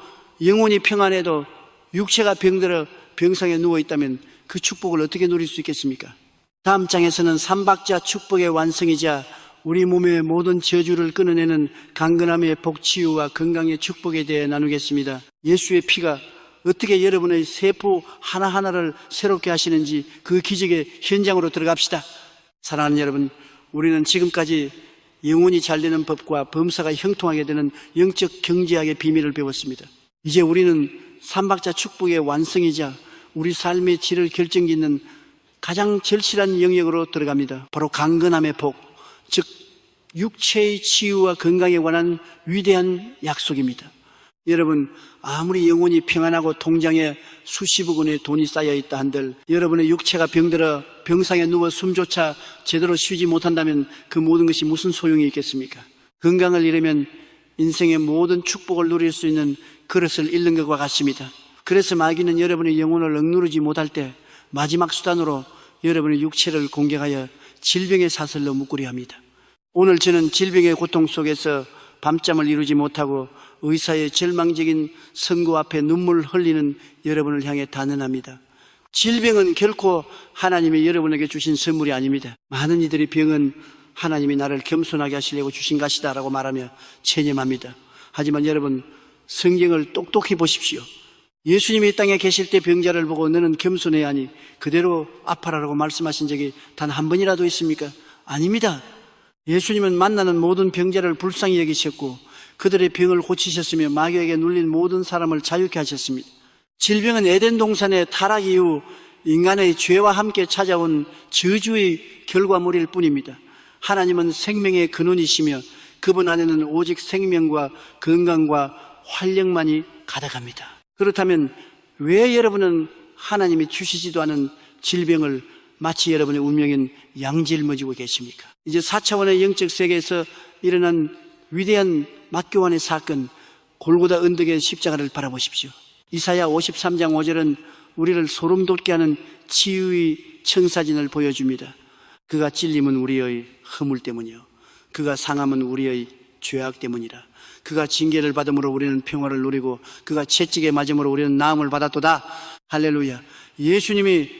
영혼이 평안해도 육체가 병들어 병상에 누워있다면 그 축복을 어떻게 누릴 수 있겠습니까? 다음 장에서는 삼박자 축복의 완성이자 우리 몸의 모든 저주를 끊어내는 강건함의 복치유와 건강의 축복에 대해 나누겠습니다. 예수의 피가 어떻게 여러분의 세포 하나하나를 새롭게 하시는지 그 기적의 현장으로 들어갑시다. 사랑하는 여러분, 우리는 지금까지 영혼이 잘 되는 법과 범사가 형통하게 되는 영적 경제학의 비밀을 배웠습니다. 이제 우리는 삼박자 축복의 완성이자 우리 삶의 질을 결정짓는 가장 절실한 영역으로 들어갑니다. 바로 강건함의 복, 즉 육체의 치유와 건강에 관한 위대한 약속입니다. 여러분, 아무리 영혼이 평안하고 통장에 수십억 원의 돈이 쌓여있다 한들 여러분의 육체가 병들어 병상에 누워 숨조차 제대로 쉬지 못한다면 그 모든 것이 무슨 소용이 있겠습니까? 건강을 잃으면 인생의 모든 축복을 누릴 수 있는 그릇을 잃는 것과 같습니다. 그래서 마귀는 여러분의 영혼을 억누르지 못할 때 마지막 수단으로 여러분의 육체를 공격하여 질병의 사슬로 묶으려 합니다. 오늘 저는 질병의 고통 속에서 밤잠을 이루지 못하고 의사의 절망적인 선고 앞에 눈물 흘리는 여러분을 향해 단언합니다. 질병은 결코 하나님이 여러분에게 주신 선물이 아닙니다. 많은 이들이 병은 하나님이 나를 겸손하게 하시려고 주신 것이다 라고 말하며 체념합니다. 하지만 여러분, 성경을 똑똑히 보십시오. 예수님이 이 땅에 계실 때 병자를 보고 너는 겸손해야 하니 그대로 아파라라고 말씀하신 적이 단 한 번이라도 있습니까? 아닙니다. 예수님은 만나는 모든 병자를 불쌍히 여기셨고 그들의 병을 고치셨으며 마귀에게 눌린 모든 사람을 자유케 하셨습니다. 질병은 에덴 동산의 타락 이후 인간의 죄와 함께 찾아온 저주의 결과물일 뿐입니다. 하나님은 생명의 근원이시며 그분 안에는 오직 생명과 건강과 활력만이 가득합니다. 그렇다면 왜 여러분은 하나님이 주시지도 않은 질병을 마치 여러분의 운명인 양질머지고 계십니까? 이제 4차원의 영적 세계에서 일어난 위대한 맞교환의 사건, 골고다 언덕의 십자가를 바라보십시오. 이사야 53장 5절은 우리를 소름 돋게 하는 치유의 청사진을 보여줍니다. 그가 찔림은 우리의 허물 때문이요 그가 상함은 우리의 죄악 때문이라. 그가 징계를 받음으로 우리는 평화를 누리고 그가 채찍에 맞음으로 우리는 나음을 받았도다. 할렐루야. 예수님이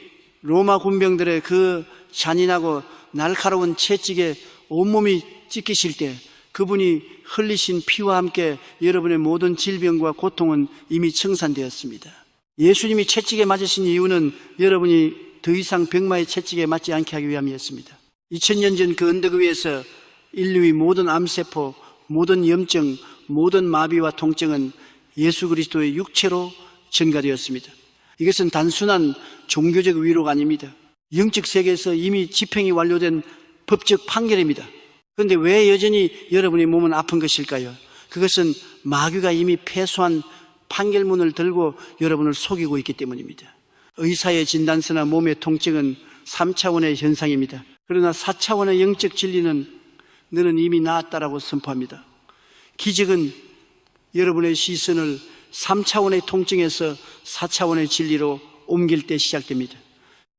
로마 군병들의 그 잔인하고 날카로운 채찍에 온몸이 찢기실 때 그분이 흘리신 피와 함께 여러분의 모든 질병과 고통은 이미 청산되었습니다. 예수님이 채찍에 맞으신 이유는 여러분이 더 이상 병마의 채찍에 맞지 않게 하기 위함이었습니다. 2000년 전 그 언덕 위에서 인류의 모든 암세포, 모든 염증, 모든 마비와 통증은 예수 그리스도의 육체로 전가되었습니다. 이것은 단순한 종교적 위로가 아닙니다. 영적 세계에서 이미 집행이 완료된 법적 판결입니다. 그런데 왜 여전히 여러분의 몸은 아픈 것일까요? 그것은 마귀가 이미 패소한 판결문을 들고 여러분을 속이고 있기 때문입니다. 의사의 진단서나 몸의 통증은 3차원의 현상입니다. 그러나 4차원의 영적 진리는 너는 이미 나았다라고 선포합니다. 기적은 여러분의 시선을 3차원의 통증에서 4차원의 진리로 옮길 때 시작됩니다.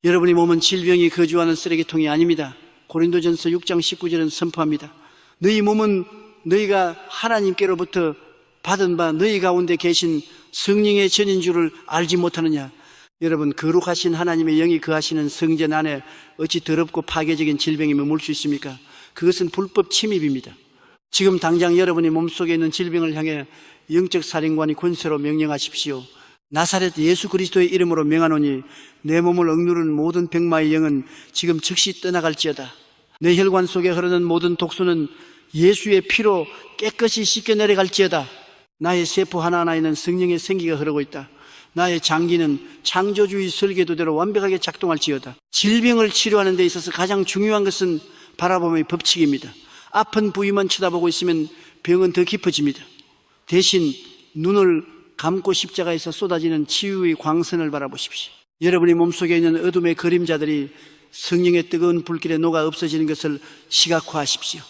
여러분의 몸은 질병이 거주하는 쓰레기통이 아닙니다. 고린도전서 6장 19절은 선포합니다. 너희 몸은 너희가 하나님께로부터 받은 바 너희 가운데 계신 성령의 전인 줄을 알지 못하느냐. 여러분, 거룩하신 하나님의 영이 거하시는 성전 안에 어찌 더럽고 파괴적인 질병이 머물 수 있습니까? 그것은 불법 침입입니다. 지금 당장 여러분의 몸속에 있는 질병을 향해 영적 사령관이 권세로 명령하십시오. 나사렛 예수 그리스도의 이름으로 명하노니 내 몸을 억누르는 모든 병마의 영은 지금 즉시 떠나갈지어다. 내 혈관 속에 흐르는 모든 독소는 예수의 피로 깨끗이 씻겨 내려갈지어다. 나의 세포 하나하나에는 성령의 생기가 흐르고 있다. 나의 장기는 창조주의 설계도대로 완벽하게 작동할지어다. 질병을 치료하는 데 있어서 가장 중요한 것은 바라봄의 법칙입니다. 아픈 부위만 쳐다보고 있으면 병은 더 깊어집니다. 대신 눈을 감고 십자가에서 쏟아지는 치유의 광선을 바라보십시오. 여러분의 몸속에 있는 어둠의 그림자들이 성령의 뜨거운 불길에 녹아 없어지는 것을 시각화하십시오.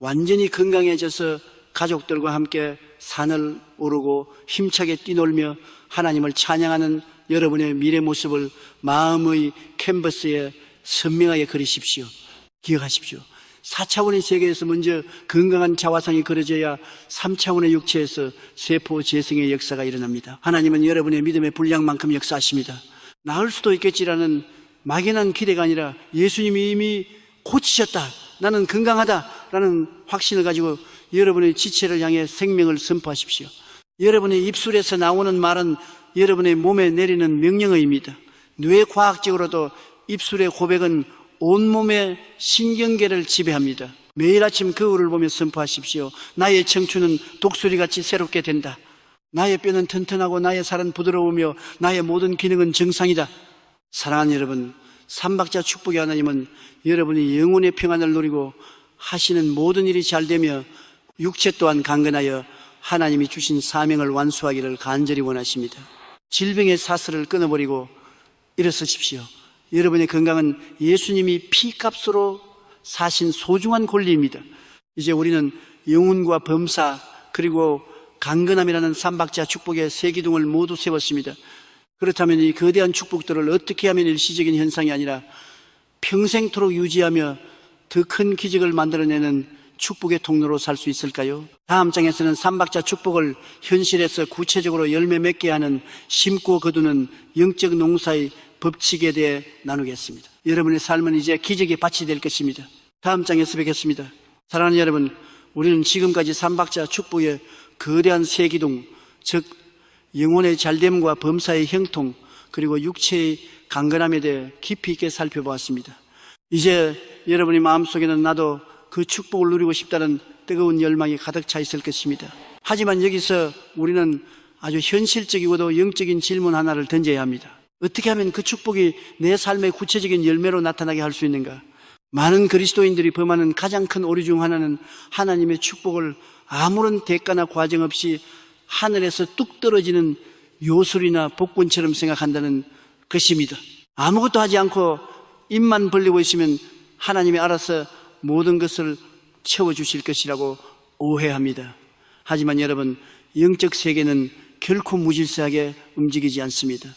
완전히 건강해져서 가족들과 함께 산을 오르고 힘차게 뛰놀며 하나님을 찬양하는 여러분의 미래 모습을 마음의 캔버스에 선명하게 그리십시오. 기억하십시오. 4차원의 세계에서 먼저 건강한 자화상이 그려져야 3차원의 육체에서 세포 재생의 역사가 일어납니다. 하나님은 여러분의 믿음의 분량만큼 역사하십니다. 나을 수도 있겠지라는 막연한 기대가 아니라 예수님이 이미 고치셨다, 나는 건강하다라는 확신을 가지고 여러분의 지체를 향해 생명을 선포하십시오. 여러분의 입술에서 나오는 말은 여러분의 몸에 내리는 명령어입니다. 뇌과학적으로도 입술의 고백은 온몸의 신경계를 지배합니다. 매일 아침 거울을 보며 선포하십시오. 나의 청춘은 독수리같이 새롭게 된다. 나의 뼈는 튼튼하고 나의 살은 부드러우며 나의 모든 기능은 정상이다. 사랑하는 여러분, 삼박자 축복의 하나님은 여러분이 영혼의 평안을 누리고 하시는 모든 일이 잘 되며 육체 또한 강건하여 하나님이 주신 사명을 완수하기를 간절히 원하십니다. 질병의 사슬을 끊어버리고 일어서십시오. 여러분의 건강은 예수님이 피값으로 사신 소중한 권리입니다. 이제 우리는 영혼과 범사 그리고 강건함이라는 삼박자 축복의 세 기둥을 모두 세웠습니다. 그렇다면 이 거대한 축복들을 어떻게 하면 일시적인 현상이 아니라 평생토록 유지하며 더 큰 기적을 만들어내는 축복의 통로로 살 수 있을까요? 다음 장에서는 삼박자 축복을 현실에서 구체적으로 열매 맺게 하는 심고 거두는 영적 농사의 법칙에 대해 나누겠습니다. 여러분의 삶은 이제 기적의 밭이 될 것입니다. 다음 장에서 뵙겠습니다. 사랑하는 여러분, 우리는 지금까지 삼박자 축복의 거대한 세 기둥, 즉 영혼의 잘됨과 범사의 형통 그리고 육체의 강건함에 대해 깊이 있게 살펴보았습니다. 이제 여러분의 마음속에는 나도 그 축복을 누리고 싶다는 뜨거운 열망이 가득 차 있을 것입니다. 하지만 여기서 우리는 아주 현실적이고도 영적인 질문 하나를 던져야 합니다. 어떻게 하면 그 축복이 내 삶의 구체적인 열매로 나타나게 할 수 있는가? 많은 그리스도인들이 범하는 가장 큰 오류 중 하나는 하나님의 축복을 아무런 대가나 과정 없이 하늘에서 뚝 떨어지는 요술이나 복권처럼 생각한다는 것입니다. 아무것도 하지 않고 입만 벌리고 있으면 하나님이 알아서 모든 것을 채워주실 것이라고 오해합니다. 하지만 여러분, 영적 세계는 결코 무질서하게 움직이지 않습니다.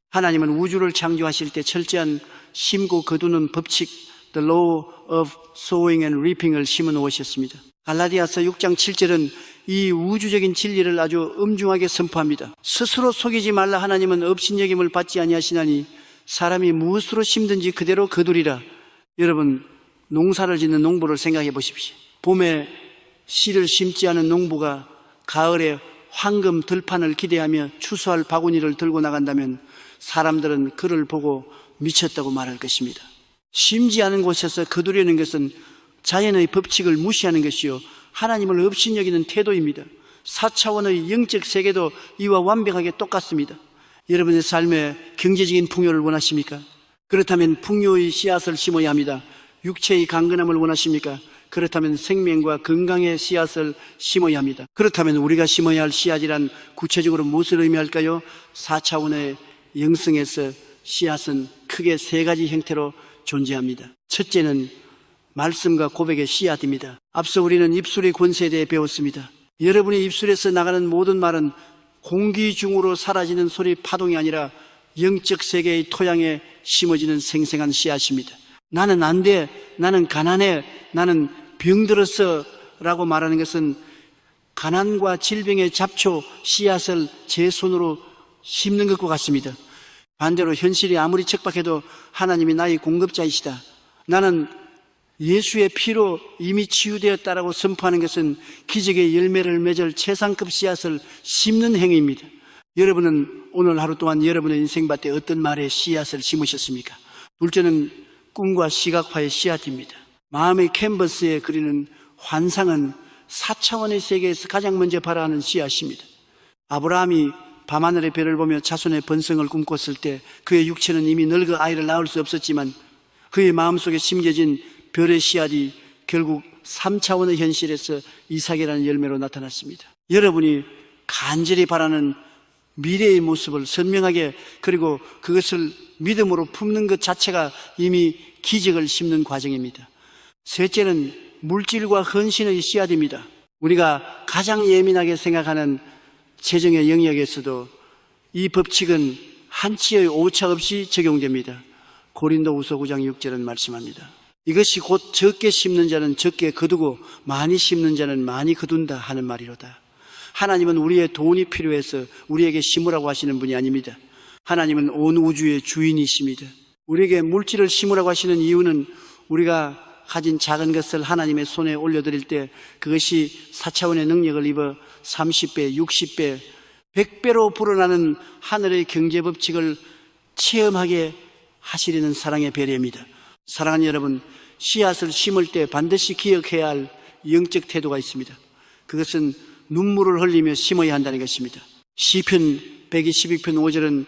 하나님은 우주를 창조하실 때 철저한 심고 거두는 법칙, The Law of Sowing and Reaping을 심어 놓으셨습니다. 갈라디아서 6장 7절은 이 우주적인 진리를 아주 엄중하게 선포합니다. 스스로 속이지 말라. 하나님은 업신여김을 받지 아니하시나니 사람이 무엇으로 심든지 그대로 거두리라. 여러분, 농사를 짓는 농부를 생각해 보십시오. 봄에 씨를 심지 않은 농부가 가을에 황금 들판을 기대하며 추수할 바구니를 들고 나간다면 사람들은 그를 보고 미쳤다고 말할 것입니다. 심지 않은 곳에서 거두려는 것은 자연의 법칙을 무시하는 것이요 하나님을 업신여기는 태도입니다. 4차원의 영적 세계도 이와 완벽하게 똑같습니다. 여러분의 삶에 경제적인 풍요를 원하십니까? 그렇다면 풍요의 씨앗을 심어야 합니다. 육체의 강건함을 원하십니까? 그렇다면 생명과 건강의 씨앗을 심어야 합니다. 그렇다면 우리가 심어야 할 씨앗이란 구체적으로 무엇을 의미할까요? 4차원의 영성에서 씨앗은 크게 세 가지 형태로 존재합니다. 첫째는 말씀과 고백의 씨앗입니다. 앞서 우리는 입술의 권세에 대해 배웠습니다. 여러분의 입술에서 나가는 모든 말은 공기 중으로 사라지는 소리 파동이 아니라 영적 세계의 토양에 심어지는 생생한 씨앗입니다. 나는 안 돼, 나는 가난해, 나는 병들었어 라고 말하는 것은 가난과 질병의 잡초 씨앗을 제 손으로 심는 것과 같습니다. 반대로 현실이 아무리 척박해도 하나님이 나의 공급자이시다, 나는 예수의 피로 이미 치유되었다라고 선포하는 것은 기적의 열매를 맺을 최상급 씨앗을 심는 행위입니다. 여러분은 오늘 하루 동안 여러분의 인생밭에 어떤 말의 씨앗을 심으셨습니까? 둘째는 꿈과 시각화의 씨앗입니다. 마음의 캔버스에 그리는 환상은 4차원의 세계에서 가장 먼저 발화하는 씨앗입니다. 아브라함이 밤하늘의 별을 보며 자손의 번성을 꿈꿨을 때 그의 육체는 이미 늙어 아이를 낳을 수 없었지만 그의 마음속에 심겨진 별의 씨앗이 결국 3차원의 현실에서 이삭이라는 열매로 나타났습니다. 여러분이 간절히 바라는 미래의 모습을 선명하게, 그리고 그것을 믿음으로 품는 것 자체가 이미 기적을 심는 과정입니다. 셋째는 물질과 헌신의 씨앗입니다. 우리가 가장 예민하게 생각하는 재정의 영역에서도 이 법칙은 한치의 오차 없이 적용됩니다. 고린도후서 9장 6절은 말씀합니다. 이것이 곧 적게 심는 자는 적게 거두고 많이 심는 자는 많이 거둔다 하는 말이로다. 하나님은 우리의 돈이 필요해서 우리에게 심으라고 하시는 분이 아닙니다. 하나님은 온 우주의 주인이십니다. 우리에게 물질을 심으라고 하시는 이유는 우리가 가진 작은 것을 하나님의 손에 올려드릴 때 그것이 4차원의 능력을 입어 30배, 60배, 100배로 불어나는 하늘의 경제 법칙을 체험하게 하시려는 사랑의 배려입니다. 사랑하는 여러분, 씨앗을 심을 때 반드시 기억해야 할 영적 태도가 있습니다. 그것은 눈물을 흘리며 심어야 한다는 것입니다. 시편 122편 5절은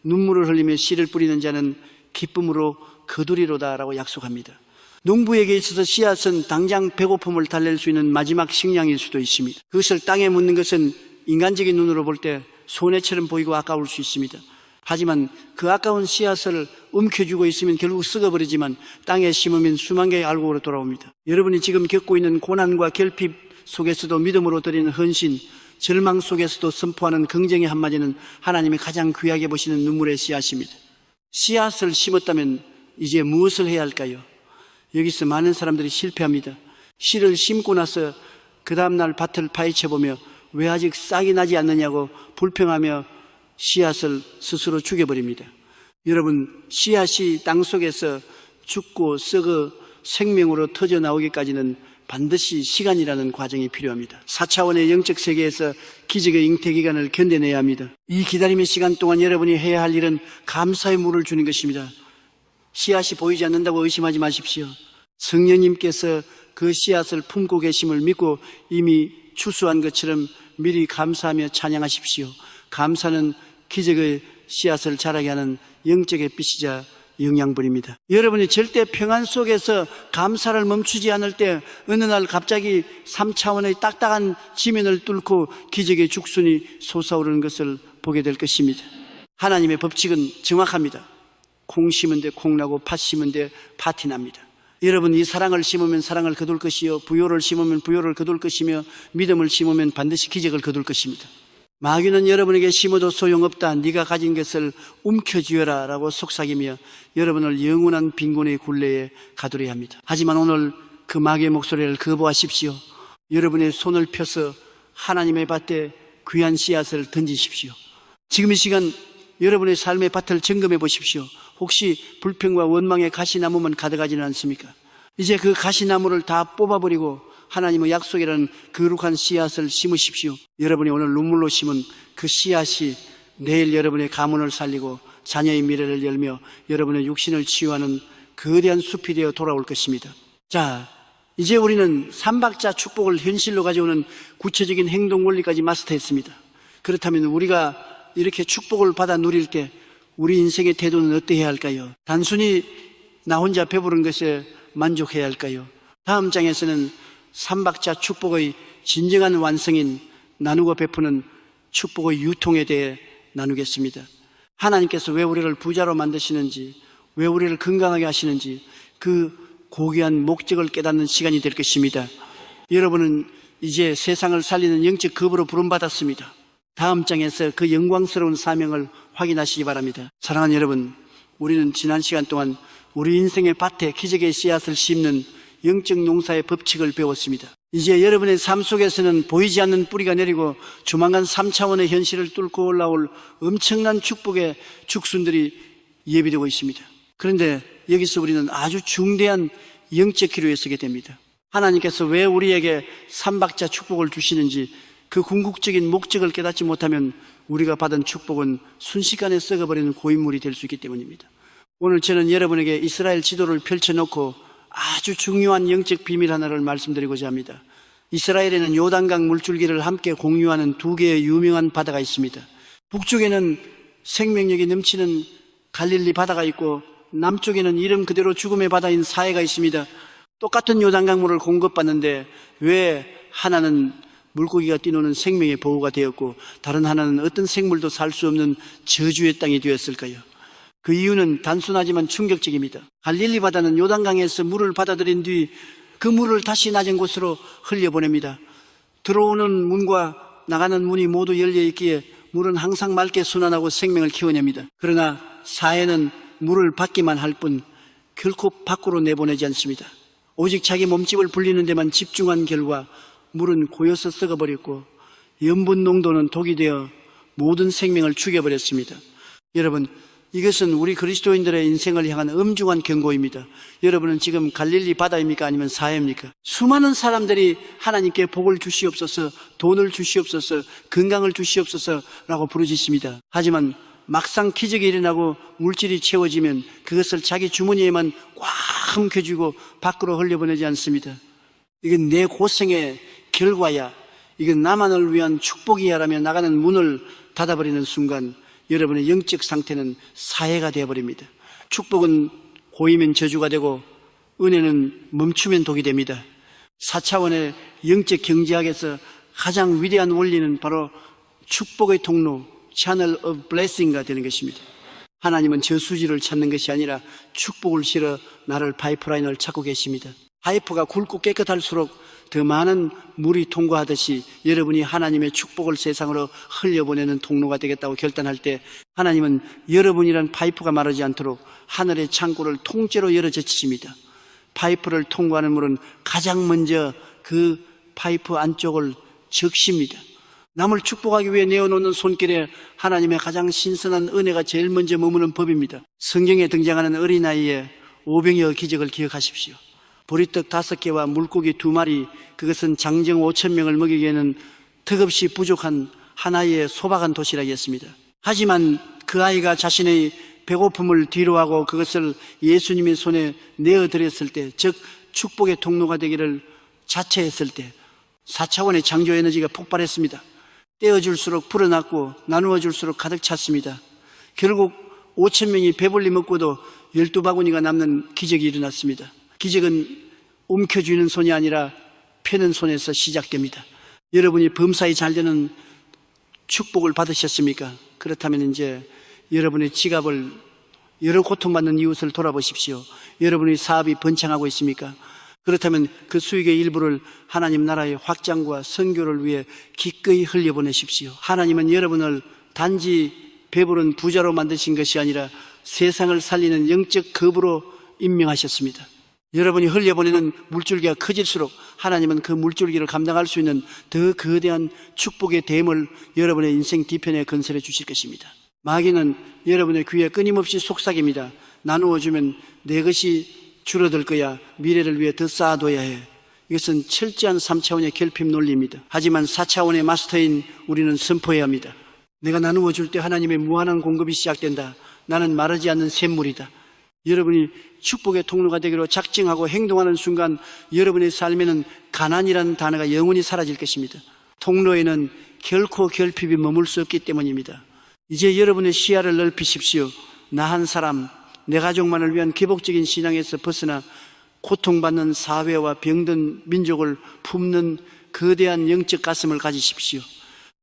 눈물을 흘리며 씨를 뿌리는 자는 기쁨으로 거두리로다 라고 약속합니다. 농부에게 있어서 씨앗은 당장 배고픔을 달랠 수 있는 마지막 식량일 수도 있습니다. 그것을 땅에 묻는 것은 인간적인 눈으로 볼 때 손해처럼 보이고 아까울 수 있습니다. 하지만 그 아까운 씨앗을 움켜쥐고 있으면 결국 썩어버리지만 땅에 심으면 수만 개의 알곡으로 돌아옵니다. 여러분이 지금 겪고 있는 고난과 결핍 속에서도 믿음으로 드리는 헌신, 절망 속에서도 선포하는 긍정의 한마디는 하나님이 가장 귀하게 보시는 눈물의 씨앗입니다. 씨앗을 심었다면 이제 무엇을 해야 할까요? 여기서 많은 사람들이 실패합니다. 씨를 심고 나서 그 다음날 밭을 파헤쳐보며 왜 아직 싹이 나지 않느냐고 불평하며 씨앗을 스스로 죽여버립니다. 여러분, 씨앗이 땅속에서 죽고 썩어 생명으로 터져 나오기까지는 반드시 시간이라는 과정이 필요합니다. 4차원의 영적 세계에서 기적의 잉태 기간을 견뎌내야 합니다. 이 기다림의 시간 동안 여러분이 해야 할 일은 감사의 물을 주는 것입니다. 씨앗이 보이지 않는다고 의심하지 마십시오. 성령님께서 그 씨앗을 품고 계심을 믿고 이미 추수한 것처럼 미리 감사하며 찬양하십시오. 감사는 기적의 씨앗을 자라게 하는 영적의 빛이자 영양분입니다. 여러분이 절대 평안 속에서 감사를 멈추지 않을 때 어느 날 갑자기 3차원의 딱딱한 지면을 뚫고 기적의 죽순이 솟아오르는 것을 보게 될 것입니다. 하나님의 법칙은 정확합니다. 콩 심은 데 콩 나고 팥 심은 데 팥이 납니다. 여러분, 이 사랑을 심으면 사랑을 거둘 것이요, 부요를 심으면 부요를 거둘 것이며 믿음을 심으면 반드시 기적을 거둘 것입니다. 마귀는 여러분에게 심어도 소용없다, 네가 가진 것을 움켜쥐어라 라고 속삭이며 여러분을 영원한 빈곤의 굴레에 가두려 합니다. 하지만 오늘 그 마귀의 목소리를 거부하십시오. 여러분의 손을 펴서 하나님의 밭에 귀한 씨앗을 던지십시오. 지금 이 시간 여러분의 삶의 밭을 점검해 보십시오. 혹시 불평과 원망의 가시나무만 가득하지는 않습니까? 이제 그 가시나무를 다 뽑아버리고 하나님의 약속이라는 거룩한 씨앗을 심으십시오. 여러분이 오늘 눈물로 심은 그 씨앗이 내일 여러분의 가문을 살리고 자녀의 미래를 열며 여러분의 육신을 치유하는 거대한 숲이 되어 돌아올 것입니다. 자, 이제 우리는 삼박자 축복을 현실로 가져오는 구체적인 행동 원리까지 마스터했습니다. 그렇다면 우리가 이렇게 축복을 받아 누릴 때 우리 인생의 태도는 어떠해야 할까요? 단순히 나 혼자 배부른 것에 만족해야 할까요? 다음 장에서는 삼박자 축복의 진정한 완성인 나누고 베푸는 축복의 유통에 대해 나누겠습니다. 하나님께서 왜 우리를 부자로 만드시는지, 왜 우리를 건강하게 하시는지 그 고귀한 목적을 깨닫는 시간이 될 것입니다. 여러분은 이제 세상을 살리는 영적 급으로 부름받았습니다. 다음 장에서 그 영광스러운 사명을 확인하시기 바랍니다. 사랑하는 여러분, 우리는 지난 시간 동안 우리 인생의 밭에 기적의 씨앗을 심는 영적 농사의 법칙을 배웠습니다. 이제 여러분의 삶 속에서는 보이지 않는 뿌리가 내리고 조만간 3차원의 현실을 뚫고 올라올 엄청난 축복의 죽순들이 예비되고 있습니다. 그런데 여기서 우리는 아주 중대한 영적 기로에 서게 됩니다. 하나님께서 왜 우리에게 삼박자 축복을 주시는지 그 궁극적인 목적을 깨닫지 못하면 우리가 받은 축복은 순식간에 썩어버리는 고인물이 될 수 있기 때문입니다. 오늘 저는 여러분에게 이스라엘 지도를 펼쳐놓고 아주 중요한 영적 비밀 하나를 말씀드리고자 합니다. 이스라엘에는 요단강 물줄기를 함께 공유하는 두 개의 유명한 바다가 있습니다. 북쪽에는 생명력이 넘치는 갈릴리 바다가 있고 남쪽에는 이름 그대로 죽음의 바다인 사해가 있습니다. 똑같은 요단강물을 공급받는데 왜 하나는 물고기가 뛰노는 생명의 보호가 되었고 다른 하나는 어떤 생물도 살 수 없는 저주의 땅이 되었을까요? 그 이유는 단순하지만 충격적입니다. 갈릴리 바다는 요단강에서 물을 받아들인 뒤 그 물을 다시 낮은 곳으로 흘려보냅니다. 들어오는 문과 나가는 문이 모두 열려있기에 물은 항상 맑게 순환하고 생명을 키워냅니다. 그러나 사해는 물을 받기만 할 뿐 결코 밖으로 내보내지 않습니다. 오직 자기 몸집을 불리는 데만 집중한 결과 물은 고여서 썩어버렸고 염분 농도는 독이 되어 모든 생명을 죽여버렸습니다. 여러분, 이것은 우리 그리스도인들의 인생을 향한 엄중한 경고입니다. 여러분은 지금 갈릴리 바다입니까? 아니면 사해입니까? 수많은 사람들이 하나님께 복을 주시옵소서, 돈을 주시옵소서, 건강을 주시옵소서 라고 부르짖습니다. 하지만 막상 기적이 일어나고 물질이 채워지면 그것을 자기 주머니에만 꽉 움켜쥐고 밖으로 흘려보내지 않습니다. 이건 내 고생의 결과야, 이건 나만을 위한 축복이야 라며 나가는 문을 닫아버리는 순간 여러분의 영적 상태는 사해가 되어버립니다. 축복은 고이면 저주가 되고 은혜는 멈추면 독이 됩니다. 4차원의 영적 경제학에서 가장 위대한 원리는 바로 축복의 통로, Channel of Blessing가 되는 것입니다. 하나님은 저수지를 찾는 것이 아니라 축복을 실어 나를 파이프라인을 찾고 계십니다. 파이프가 굵고 깨끗할수록 더 많은 물이 통과하듯이 여러분이 하나님의 축복을 세상으로 흘려보내는 통로가 되겠다고 결단할 때 하나님은 여러분이란 파이프가 마르지 않도록 하늘의 창고를 통째로 열어 제치십니다. 파이프를 통과하는 물은 가장 먼저 그 파이프 안쪽을 적십니다. 남을 축복하기 위해 내어놓는 손길에 하나님의 가장 신선한 은혜가 제일 먼저 머무는 법입니다. 성경에 등장하는 어린아이의 오병이어 기적을 기억하십시오. 보리떡 5개와 물고기 2마리, 그것은 장정 5,000명을 먹이기에는 턱없이 부족한 하나의 소박한 도시락이었습니다. 하지만 그 아이가 자신의 배고픔을 뒤로하고 그것을 예수님의 손에 내어드렸을 때, 즉 축복의 통로가 되기를 자처했을 때 4차원의 창조 에너지가 폭발했습니다. 떼어줄수록 불어났고 나누어줄수록 가득 찼습니다. 결국 5,000명이 배불리 먹고도 12바구니가 남는 기적이 일어났습니다. 기적은 움켜쥐는 손이 아니라 펴는 손에서 시작됩니다. 여러분이 범사에 잘 되는 축복을 받으셨습니까? 그렇다면 이제 여러분의 지갑을, 여러 고통받는 이웃을 돌아보십시오. 여러분의 사업이 번창하고 있습니까? 그렇다면 그 수익의 일부를 하나님 나라의 확장과 선교를 위해 기꺼이 흘려보내십시오. 하나님은 여러분을 단지 배부른 부자로 만드신 것이 아니라 세상을 살리는 영적 겁으로 임명하셨습니다. 여러분이 흘려보내는 물줄기가 커질수록 하나님은 그 물줄기를 감당할 수 있는 더 거대한 축복의 댐을 여러분의 인생 뒤편에 건설해 주실 것입니다. 마귀는 여러분의 귀에 끊임없이 속삭입니다. 나누어주면 내 것이 줄어들 거야. 미래를 위해 더 쌓아둬야 해. 이것은 철저한 3차원의 결핍 논리입니다. 하지만 4차원의 마스터인 우리는 선포해야 합니다. 내가 나누어 줄 때 하나님의 무한한 공급이 시작된다. 나는 마르지 않는 샘물이다. 여러분이 축복의 통로가 되기로 작정하고 행동하는 순간 여러분의 삶에는 가난이라는 단어가 영원히 사라질 것입니다. 통로에는 결코 결핍이 머물 수 없기 때문입니다. 이제 여러분의 시야를 넓히십시오. 나 한 사람, 내 가족만을 위한 기복적인 신앙에서 벗어나 고통받는 사회와 병든 민족을 품는 거대한 영적 가슴을 가지십시오.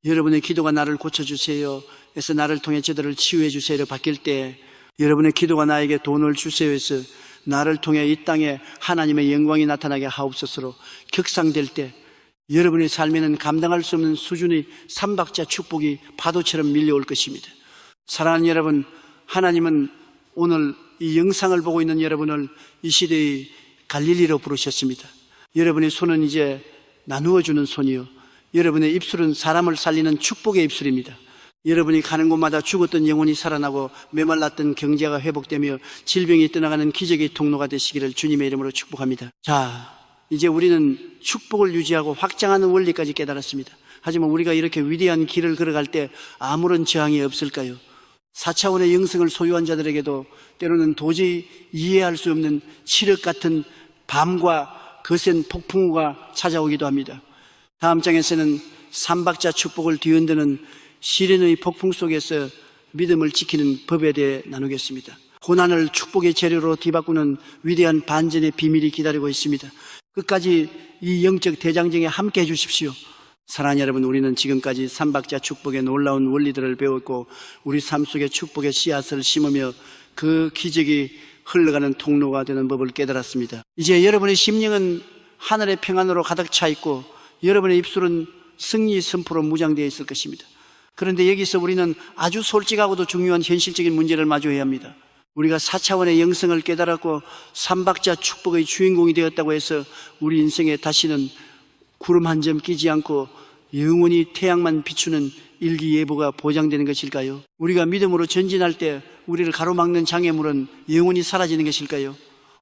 여러분의 기도가 나를 고쳐주세요 해서 나를 통해 저들을 치유해 주세요로 바뀔 때, 여러분의 기도가 나에게 돈을 주세요 해서 나를 통해 이 땅에 하나님의 영광이 나타나게 하옵소서로 격상될 때 여러분의 삶에는 감당할 수 없는 수준의 삼박자 축복이 파도처럼 밀려올 것입니다. 사랑하는 여러분, 하나님은 오늘 이 영상을 보고 있는 여러분을 이 시대의 갈릴리로 부르셨습니다. 여러분의 손은 이제 나누어주는 손이요, 여러분의 입술은 사람을 살리는 축복의 입술입니다. 여러분이 가는 곳마다 죽었던 영혼이 살아나고 메말랐던 경제가 회복되며 질병이 떠나가는 기적의 통로가 되시기를 주님의 이름으로 축복합니다. 자, 이제 우리는 축복을 유지하고 확장하는 원리까지 깨달았습니다. 하지만 우리가 이렇게 위대한 길을 걸어갈 때 아무런 저항이 없을까요? 4차원의 영성을 소유한 자들에게도 때로는 도저히 이해할 수 없는 칠흑 같은 밤과 거센 폭풍우가 찾아오기도 합니다. 다음 장에서는 삼박자 축복을 뒤흔드는 시련의 폭풍 속에서 믿음을 지키는 법에 대해 나누겠습니다. 고난을 축복의 재료로 뒤바꾸는 위대한 반전의 비밀이 기다리고 있습니다. 끝까지 이 영적 대장정에 함께 해주십시오. 사랑하는 여러분, 우리는 지금까지 삼박자 축복의 놀라운 원리들을 배웠고 우리 삶 속에 축복의 씨앗을 심으며 그 기적이 흘러가는 통로가 되는 법을 깨달았습니다. 이제 여러분의 심령은 하늘의 평안으로 가득 차 있고 여러분의 입술은 승리 선포로 무장되어 있을 것입니다. 그런데 여기서 우리는 아주 솔직하고도 중요한 현실적인 문제를 마주해야 합니다. 우리가 4차원의 영성을 깨달았고 삼박자 축복의 주인공이 되었다고 해서 우리 인생에 다시는 구름 한 점 끼지 않고 영원히 태양만 비추는 일기예보가 보장되는 것일까요? 우리가 믿음으로 전진할 때 우리를 가로막는 장애물은 영원히 사라지는 것일까요?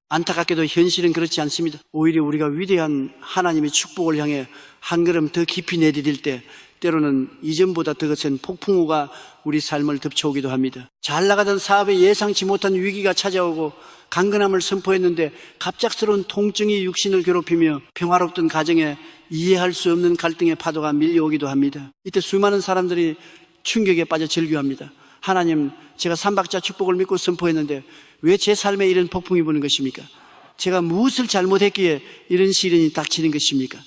안타깝게도 현실은 그렇지 않습니다. 오히려 우리가 위대한 하나님의 축복을 향해 한 걸음 더 깊이 내디딜 때 때로는 이전보다 더 거센 폭풍우가 우리 삶을 덮쳐오기도 합니다. 잘 나가던 사업에 예상치 못한 위기가 찾아오고 강건함을 선포했는데 갑작스러운 통증이 육신을 괴롭히며 평화롭던 가정에 이해할 수 없는 갈등의 파도가 밀려오기도 합니다. 이때 수많은 사람들이 충격에 빠져 절규합니다. 하나님, 제가 삼박자 축복을 믿고 선포했는데 왜 제 삶에 이런 폭풍이 부는 것입니까? 제가 무엇을 잘못했기에 이런 시련이 닥치는 것입니까?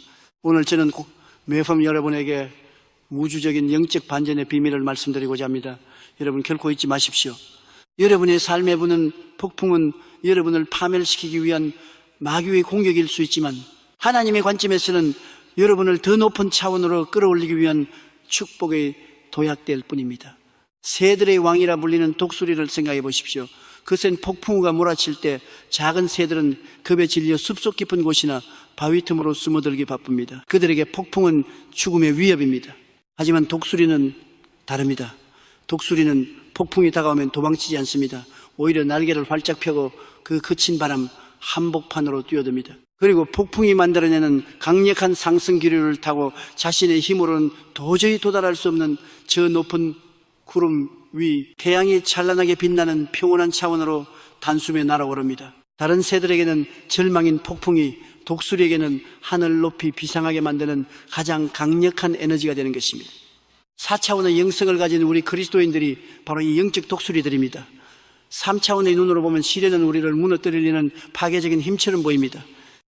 오늘 저는 매번 여러분에게 우주적인 영적 반전의 비밀을 말씀드리고자 합니다. 여러분 결코 잊지 마십시오. 여러분의 삶에 부는 폭풍은 여러분을 파멸시키기 위한 마귀의 공격일 수 있지만 하나님의 관점에서는 여러분을 더 높은 차원으로 끌어올리기 위한 축복의 도약될 뿐입니다. 새들의 왕이라 불리는 독수리를 생각해 보십시오. 거센 폭풍우가 몰아칠 때 작은 새들은 겁에 질려 숲속 깊은 곳이나 바위 틈으로 숨어들기 바쁩니다. 그들에게 폭풍은 죽음의 위협입니다. 하지만 독수리는 다릅니다. 독수리는 폭풍이 다가오면 도망치지 않습니다. 오히려 날개를 활짝 펴고 그 거친 바람 한복판으로 뛰어듭니다. 그리고 폭풍이 만들어내는 강력한 상승 기류를 타고 자신의 힘으로는 도저히 도달할 수 없는 저 높은 구름 위 태양이 찬란하게 빛나는 평온한 차원으로 단숨에 날아오릅니다. 다른 새들에게는 절망인 폭풍이 독수리에게는 하늘 높이 비상하게 만드는 가장 강력한 에너지가 되는 것입니다. 4차원의 영성을 가진 우리 그리스도인들이 바로 이 영적 독수리들입니다. 3차원의 눈으로 보면 시련은 우리를 무너뜨리는 파괴적인 힘처럼 보입니다.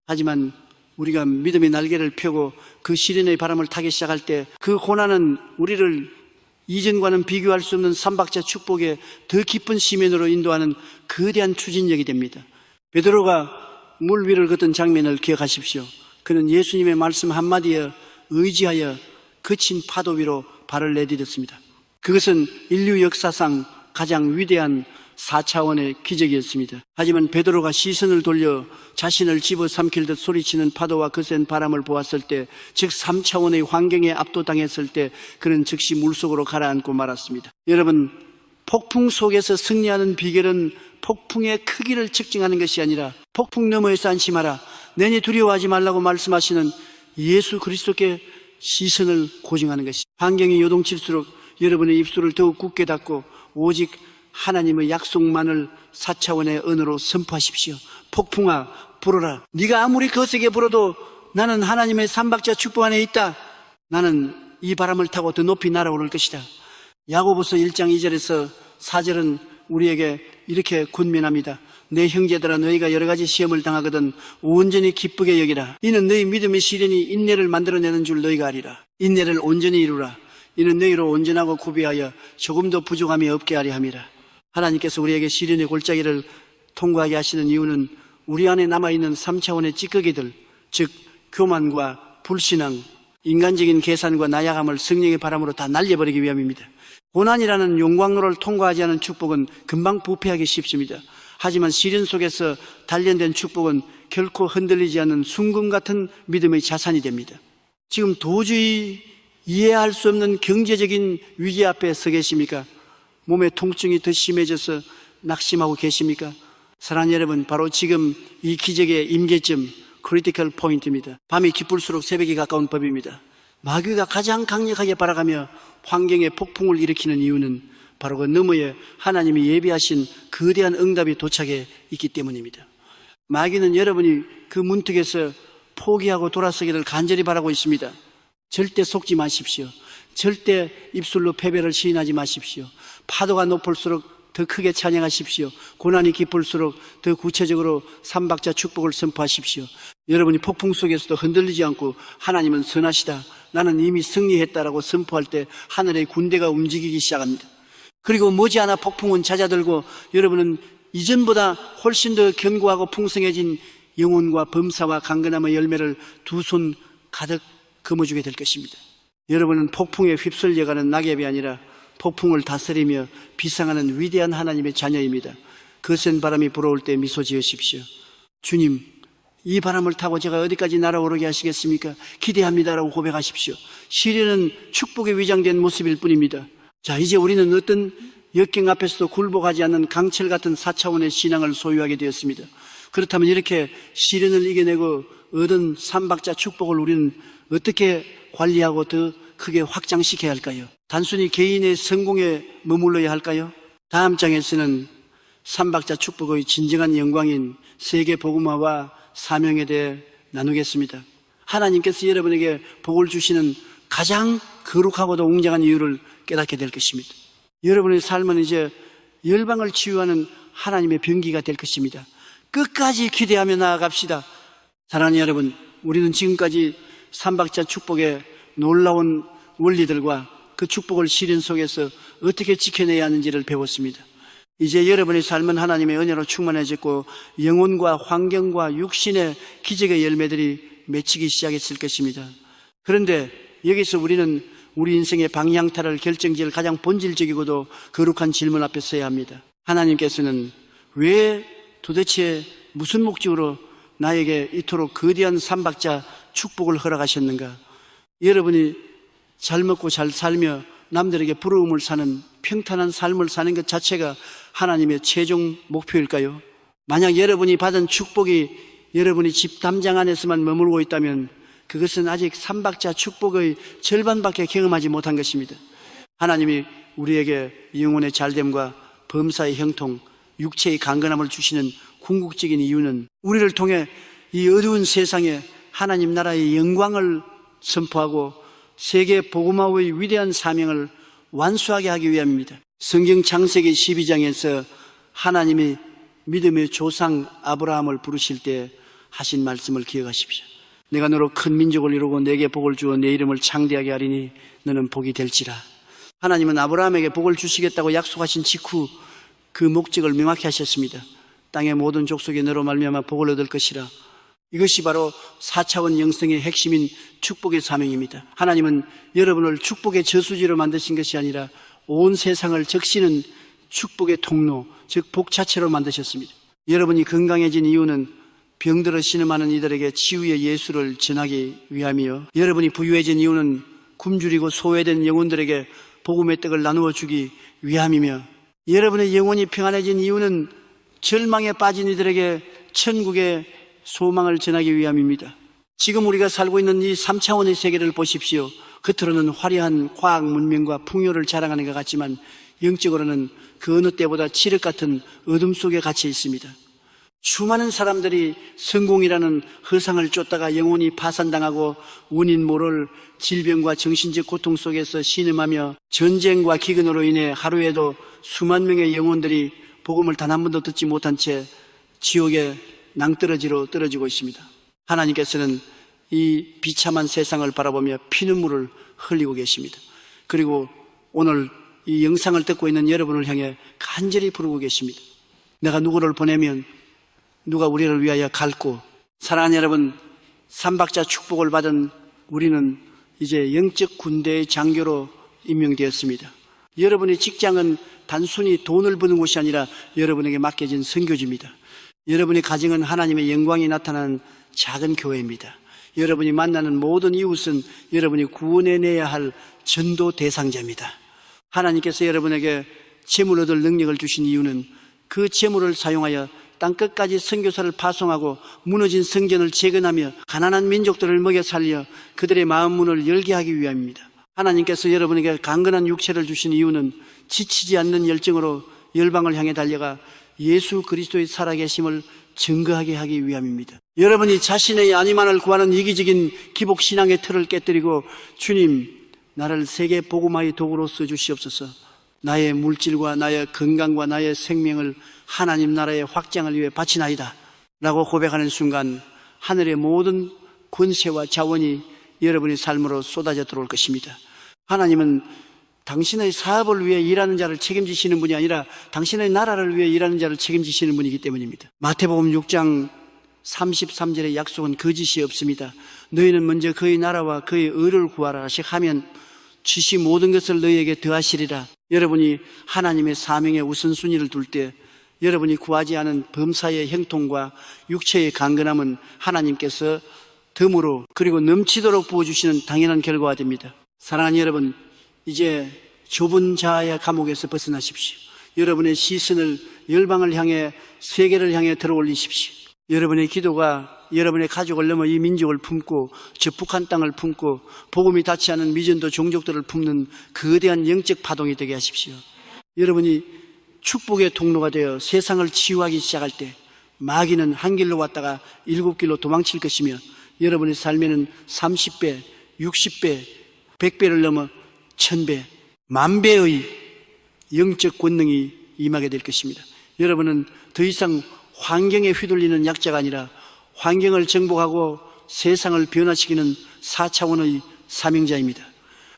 하지만 우리가 믿음의 날개를 펴고 그 시련의 바람을 타기 시작할 때 그 고난은 우리를 이전과는 비교할 수 없는 삼박자 축복의 더 깊은 시면으로 인도하는 거대한 추진력이 됩니다. 베드로가 물 위를 걷던 장면을 기억하십시오. 그는 예수님의 말씀 한마디에 의지하여 거친 파도 위로 발을 내디뎠습니다. 그것은 인류 역사상 가장 위대한 4차원의 기적이었습니다. 하지만 베드로가 시선을 돌려 자신을 집어삼킬 듯 소리치는 파도와 거센 바람을 보았을 때, 즉 3차원의 환경에 압도당했을 때 그는 즉시 물속으로 가라앉고 말았습니다. 여러분, 폭풍 속에서 승리하는 비결은 폭풍의 크기를 측정하는 것이 아니라 폭풍 너머에서 안심하라, 내니 두려워하지 말라고 말씀하시는 예수 그리스도께 시선을 고정하는 것이, 환경이 요동칠수록 여러분의 입술을 더욱 굳게 닫고 오직 하나님의 약속만을 4차원의 언어로 선포하십시오. 폭풍아 불어라. 네가 아무리 거세게 불어도 나는 하나님의 삼박자 축복 안에 있다. 나는 이 바람을 타고 더 높이 날아오를 것이다. 야고보서 1장 2절에서 4절은 우리에게 이렇게 권면합니다. 내 형제들아, 너희가 여러 가지 시험을 당하거든 온전히 기쁘게 여기라. 이는 너희 믿음의 시련이 인내를 만들어내는 줄 너희가 아리라. 인내를 온전히 이루라. 이는 너희로 온전하고 구비하여 조금도 부족함이 없게 하려 함이라. 하나님께서 우리에게 시련의 골짜기를 통과하게 하시는 이유는 우리 안에 남아있는 3차원의 찌꺼기들, 즉 교만과 불신앙, 인간적인 계산과 나약함을 성령의 바람으로 다 날려버리기 위함입니다. 고난이라는 용광로를 통과하지 않은 축복은 금방 부패하기 쉽습니다. 하지만 시련 속에서 단련된 축복은 결코 흔들리지 않는 순금 같은 믿음의 자산이 됩니다. 지금 도저히 이해할 수 없는 경제적인 위기 앞에 서 계십니까? 몸의 통증이 더 심해져서 낙심하고 계십니까? 사랑하는 여러분, 바로 지금 이 기적의 임계점, 크리티컬 포인트입니다. 밤이 깊을수록 새벽이 가까운 법입니다. 마귀가 가장 강력하게 발악하며 환경에 폭풍을 일으키는 이유는 바로 그 너머에 하나님이 예비하신 거대한 응답이 도착해 있기 때문입니다. 마귀는 여러분이 그 문턱에서 포기하고 돌아서기를 간절히 바라고 있습니다. 절대 속지 마십시오. 절대 입술로 패배를 시인하지 마십시오. 파도가 높을수록 더 크게 찬양하십시오. 고난이 깊을수록 더 구체적으로 삼박자 축복을 선포하십시오. 여러분이 폭풍 속에서도 흔들리지 않고 하나님은 선하시다, 나는 이미 승리했다라고 선포할 때 하늘의 군대가 움직이기 시작합니다. 그리고 머지않아 폭풍은 잦아들고 여러분은 이전보다 훨씬 더 견고하고 풍성해진 영혼과 범사와 강건함의 열매를 두 손 가득 거머쥐게 될 것입니다. 여러분은 폭풍에 휩쓸려가는 낙엽이 아니라 폭풍을 다스리며 비상하는 위대한 하나님의 자녀입니다. 거센 바람이 불어올 때 미소 지으십시오. 주님, 이 바람을 타고 제가 어디까지 날아오르게 하시겠습니까? 기대합니다라고 고백하십시오. 시련은 축복에 위장된 모습일 뿐입니다. 자, 이제 우리는 어떤 역경 앞에서도 굴복하지 않는 강철 같은 4차원의 신앙을 소유하게 되었습니다. 그렇다면 이렇게 시련을 이겨내고 얻은 삼박자 축복을 우리는 어떻게 관리하고 더 크게 확장시켜야 할까요? 단순히 개인의 성공에 머물러야 할까요? 다음 장에서는 삼박자 축복의 진정한 영광인 세계 복음화와 사명에 대해 나누겠습니다. 하나님께서 여러분에게 복을 주시는 가장 거룩하고도 웅장한 이유를 깨닫게 될 것입니다. 여러분의 삶은 이제 열방을 치유하는 하나님의 병기가 될 것입니다. 끝까지 기대하며 나아갑시다. 사랑하는 여러분, 우리는 지금까지 삼박자 축복의 놀라운 원리들과 그 축복을 시련 속에서 어떻게 지켜내야 하는지를 배웠습니다. 이제 여러분의 삶은 하나님의 은혜로 충만해졌고 영혼과 환경과 육신의 기적의 열매들이 맺히기 시작했을 것입니다. 그런데 여기서 우리는 우리 인생의 방향타를 결정지을 가장 본질적이고도 거룩한 질문 앞에 서야 합니다. 하나님께서는 왜 도대체 무슨 목적으로 나에게 이토록 거대한 삼박자 축복을 허락하셨는가? 여러분이 잘 먹고 잘 살며 남들에게 부러움을 사는 평탄한 삶을 사는 것 자체가 하나님의 최종 목표일까요? 만약 여러분이 받은 축복이 여러분이 집 담장 안에서만 머물고 있다면 그것은 아직 삼박자 축복의 절반밖에 경험하지 못한 것입니다. 하나님이 우리에게 영혼의 잘됨과 범사의 형통, 육체의 강건함을 주시는 궁극적인 이유는 우리를 통해 이 어두운 세상에 하나님 나라의 영광을 선포하고 세계 복음화의 위대한 사명을 완수하게 하기 위함입니다. 성경 창세기 12장에서 하나님이 믿음의 조상 아브라함을 부르실 때 하신 말씀을 기억하십시오. 내가 너로 큰 민족을 이루고 내게 복을 주어 내 이름을 창대하게 하리니 너는 복이 될지라. 하나님은 아브라함에게 복을 주시겠다고 약속하신 직후 그 목적을 명확히 하셨습니다. 땅의 모든 족속이 너로 말미암아 복을 얻을 것이라. 이것이 바로 4차원 영성의 핵심인 축복의 사명입니다. 하나님은 여러분을 축복의 저수지로 만드신 것이 아니라 온 세상을 적시는 축복의 통로, 즉 복자체로 만드셨습니다. 여러분이 건강해진 이유는 병들어 신음하는 이들에게 치유의 예수를 전하기 위함이요, 여러분이 부유해진 이유는 굶주리고 소외된 영혼들에게 복음의 떡을 나누어 주기 위함이며, 여러분의 영혼이 평안해진 이유는 절망에 빠진 이들에게 천국의 소망을 전하기 위함입니다. 지금 우리가 살고 있는 이 3차원의 세계를 보십시오. 겉으로는 화려한 과학 문명과 풍요를 자랑하는 것 같지만 영적으로는 그 어느 때보다 칠흑 같은 어둠 속에 갇혀 있습니다. 수많은 사람들이 성공이라는 허상을 쫓다가 영혼이 파산당하고 원인 모를 질병과 정신적 고통 속에서 신음하며 전쟁과 기근으로 인해 하루에도 수만 명의 영혼들이 복음을 단 한 번도 듣지 못한 채 지옥의 낭떠러지로 떨어지고 있습니다. 하나님께서는 이 비참한 세상을 바라보며 피눈물을 흘리고 계십니다. 그리고 오늘 이 영상을 듣고 있는 여러분을 향해 간절히 부르고 계십니다. 내가 누구를 보내면 누가 우리를 위하여 갈고. 사랑하는 여러분, 삼박자 축복을 받은 우리는 이제 영적 군대의 장교로 임명되었습니다. 여러분의 직장은 단순히 돈을 버는 곳이 아니라 여러분에게 맡겨진 선교지입니다. 여러분의 가정은 하나님의 영광이 나타나는 작은 교회입니다. 여러분이 만나는 모든 이웃은 여러분이 구원해내야 할 전도 대상자입니다. 하나님께서 여러분에게 재물 얻을 능력을 주신 이유는 그 재물을 사용하여 땅끝까지 선교사를 파송하고 무너진 성전을 재건하며 가난한 민족들을 먹여 살려 그들의 마음 문을 열게 하기 위함입니다. 하나님께서 여러분에게 강건한 육체를 주신 이유는 지치지 않는 열정으로 열방을 향해 달려가 예수 그리스도의 살아계심을 증거하게 하기 위함입니다. 여러분이 자신의 안위만을 구하는 이기적인 기복신앙의 틀을 깨뜨리고 주님, 나를 세계 복음화의 도구로 써주시옵소서, 나의 물질과 나의 건강과 나의 생명을 하나님 나라의 확장을 위해 바치나이다 라고 고백하는 순간 하늘의 모든 권세와 자원이 여러분의 삶으로 쏟아져 들어올 것입니다. 하나님은 당신의 사업을 위해 일하는 자를 책임지시는 분이 아니라 당신의 나라를 위해 일하는 자를 책임지시는 분이기 때문입니다. 마태복음 6장 33절의 약속은 거짓이 없습니다. 너희는 먼저 그의 나라와 그의 의를 구하라 하면 주시 모든 것을 너희에게 더하시리라. 여러분이 하나님의 사명의 우선순위를 둘 때 여러분이 구하지 않은 범사의 형통과 육체의 강건함은 하나님께서 덤으로 그리고 넘치도록 부어주시는 당연한 결과가 됩니다. 사랑하는 여러분, 이제 좁은 자아의 감옥에서 벗어나십시오. 여러분의 시선을 열방을 향해 세계를 향해 들어올리십시오. 여러분의 기도가 여러분의 가족을 넘어 이 민족을 품고 저 북한 땅을 품고 복음이 닿지 않은 미전도 종족들을 품는 거대한 영적 파동이 되게 하십시오. 여러분이 축복의 통로가 되어 세상을 치유하기 시작할 때 마귀는 한 길로 왔다가 7길로 도망칠 것이며 여러분의 삶에는 30배, 60배, 100배를 넘어 1000배, 10,000배의 영적 권능이 임하게 될 것입니다. 여러분은 더 이상 환경에 휘둘리는 약자가 아니라 환경을 정복하고 세상을 변화시키는 4차원의 사명자입니다.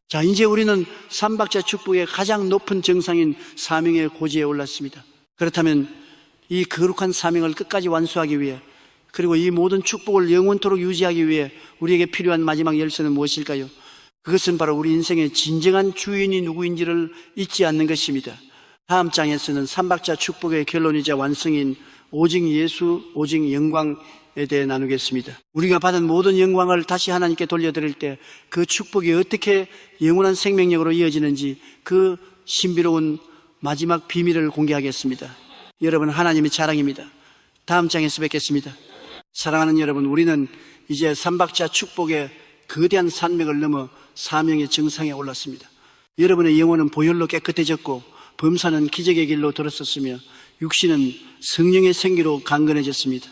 자, 이제 우리는 삼박자 축복의 가장 높은 정상인 사명의 고지에 올랐습니다. 그렇다면 이 거룩한 사명을 끝까지 완수하기 위해 그리고 이 모든 축복을 영원토록 유지하기 위해 우리에게 필요한 마지막 열쇠는 무엇일까요? 그것은 바로 우리 인생의 진정한 주인이 누구인지를 잊지 않는 것입니다. 다음 장에서는 삼박자 축복의 결론이자 완성인 오직 예수, 오직 영광에 대해 나누겠습니다. 우리가 받은 모든 영광을 다시 하나님께 돌려드릴 때 그 축복이 어떻게 영원한 생명력으로 이어지는지 그 신비로운 마지막 비밀을 공개하겠습니다. 여러분, 하나님의 자랑입니다. 다음 장에서 뵙겠습니다. 사랑하는 여러분, 우리는 이제 삼박자 축복의 거대한 산맥을 넘어 사명의 정상에 올랐습니다. 여러분의 영혼은 보혈로 깨끗해졌고 범사는 기적의 길로 들었었으며 육신은 성령의 생기로 강건해졌습니다.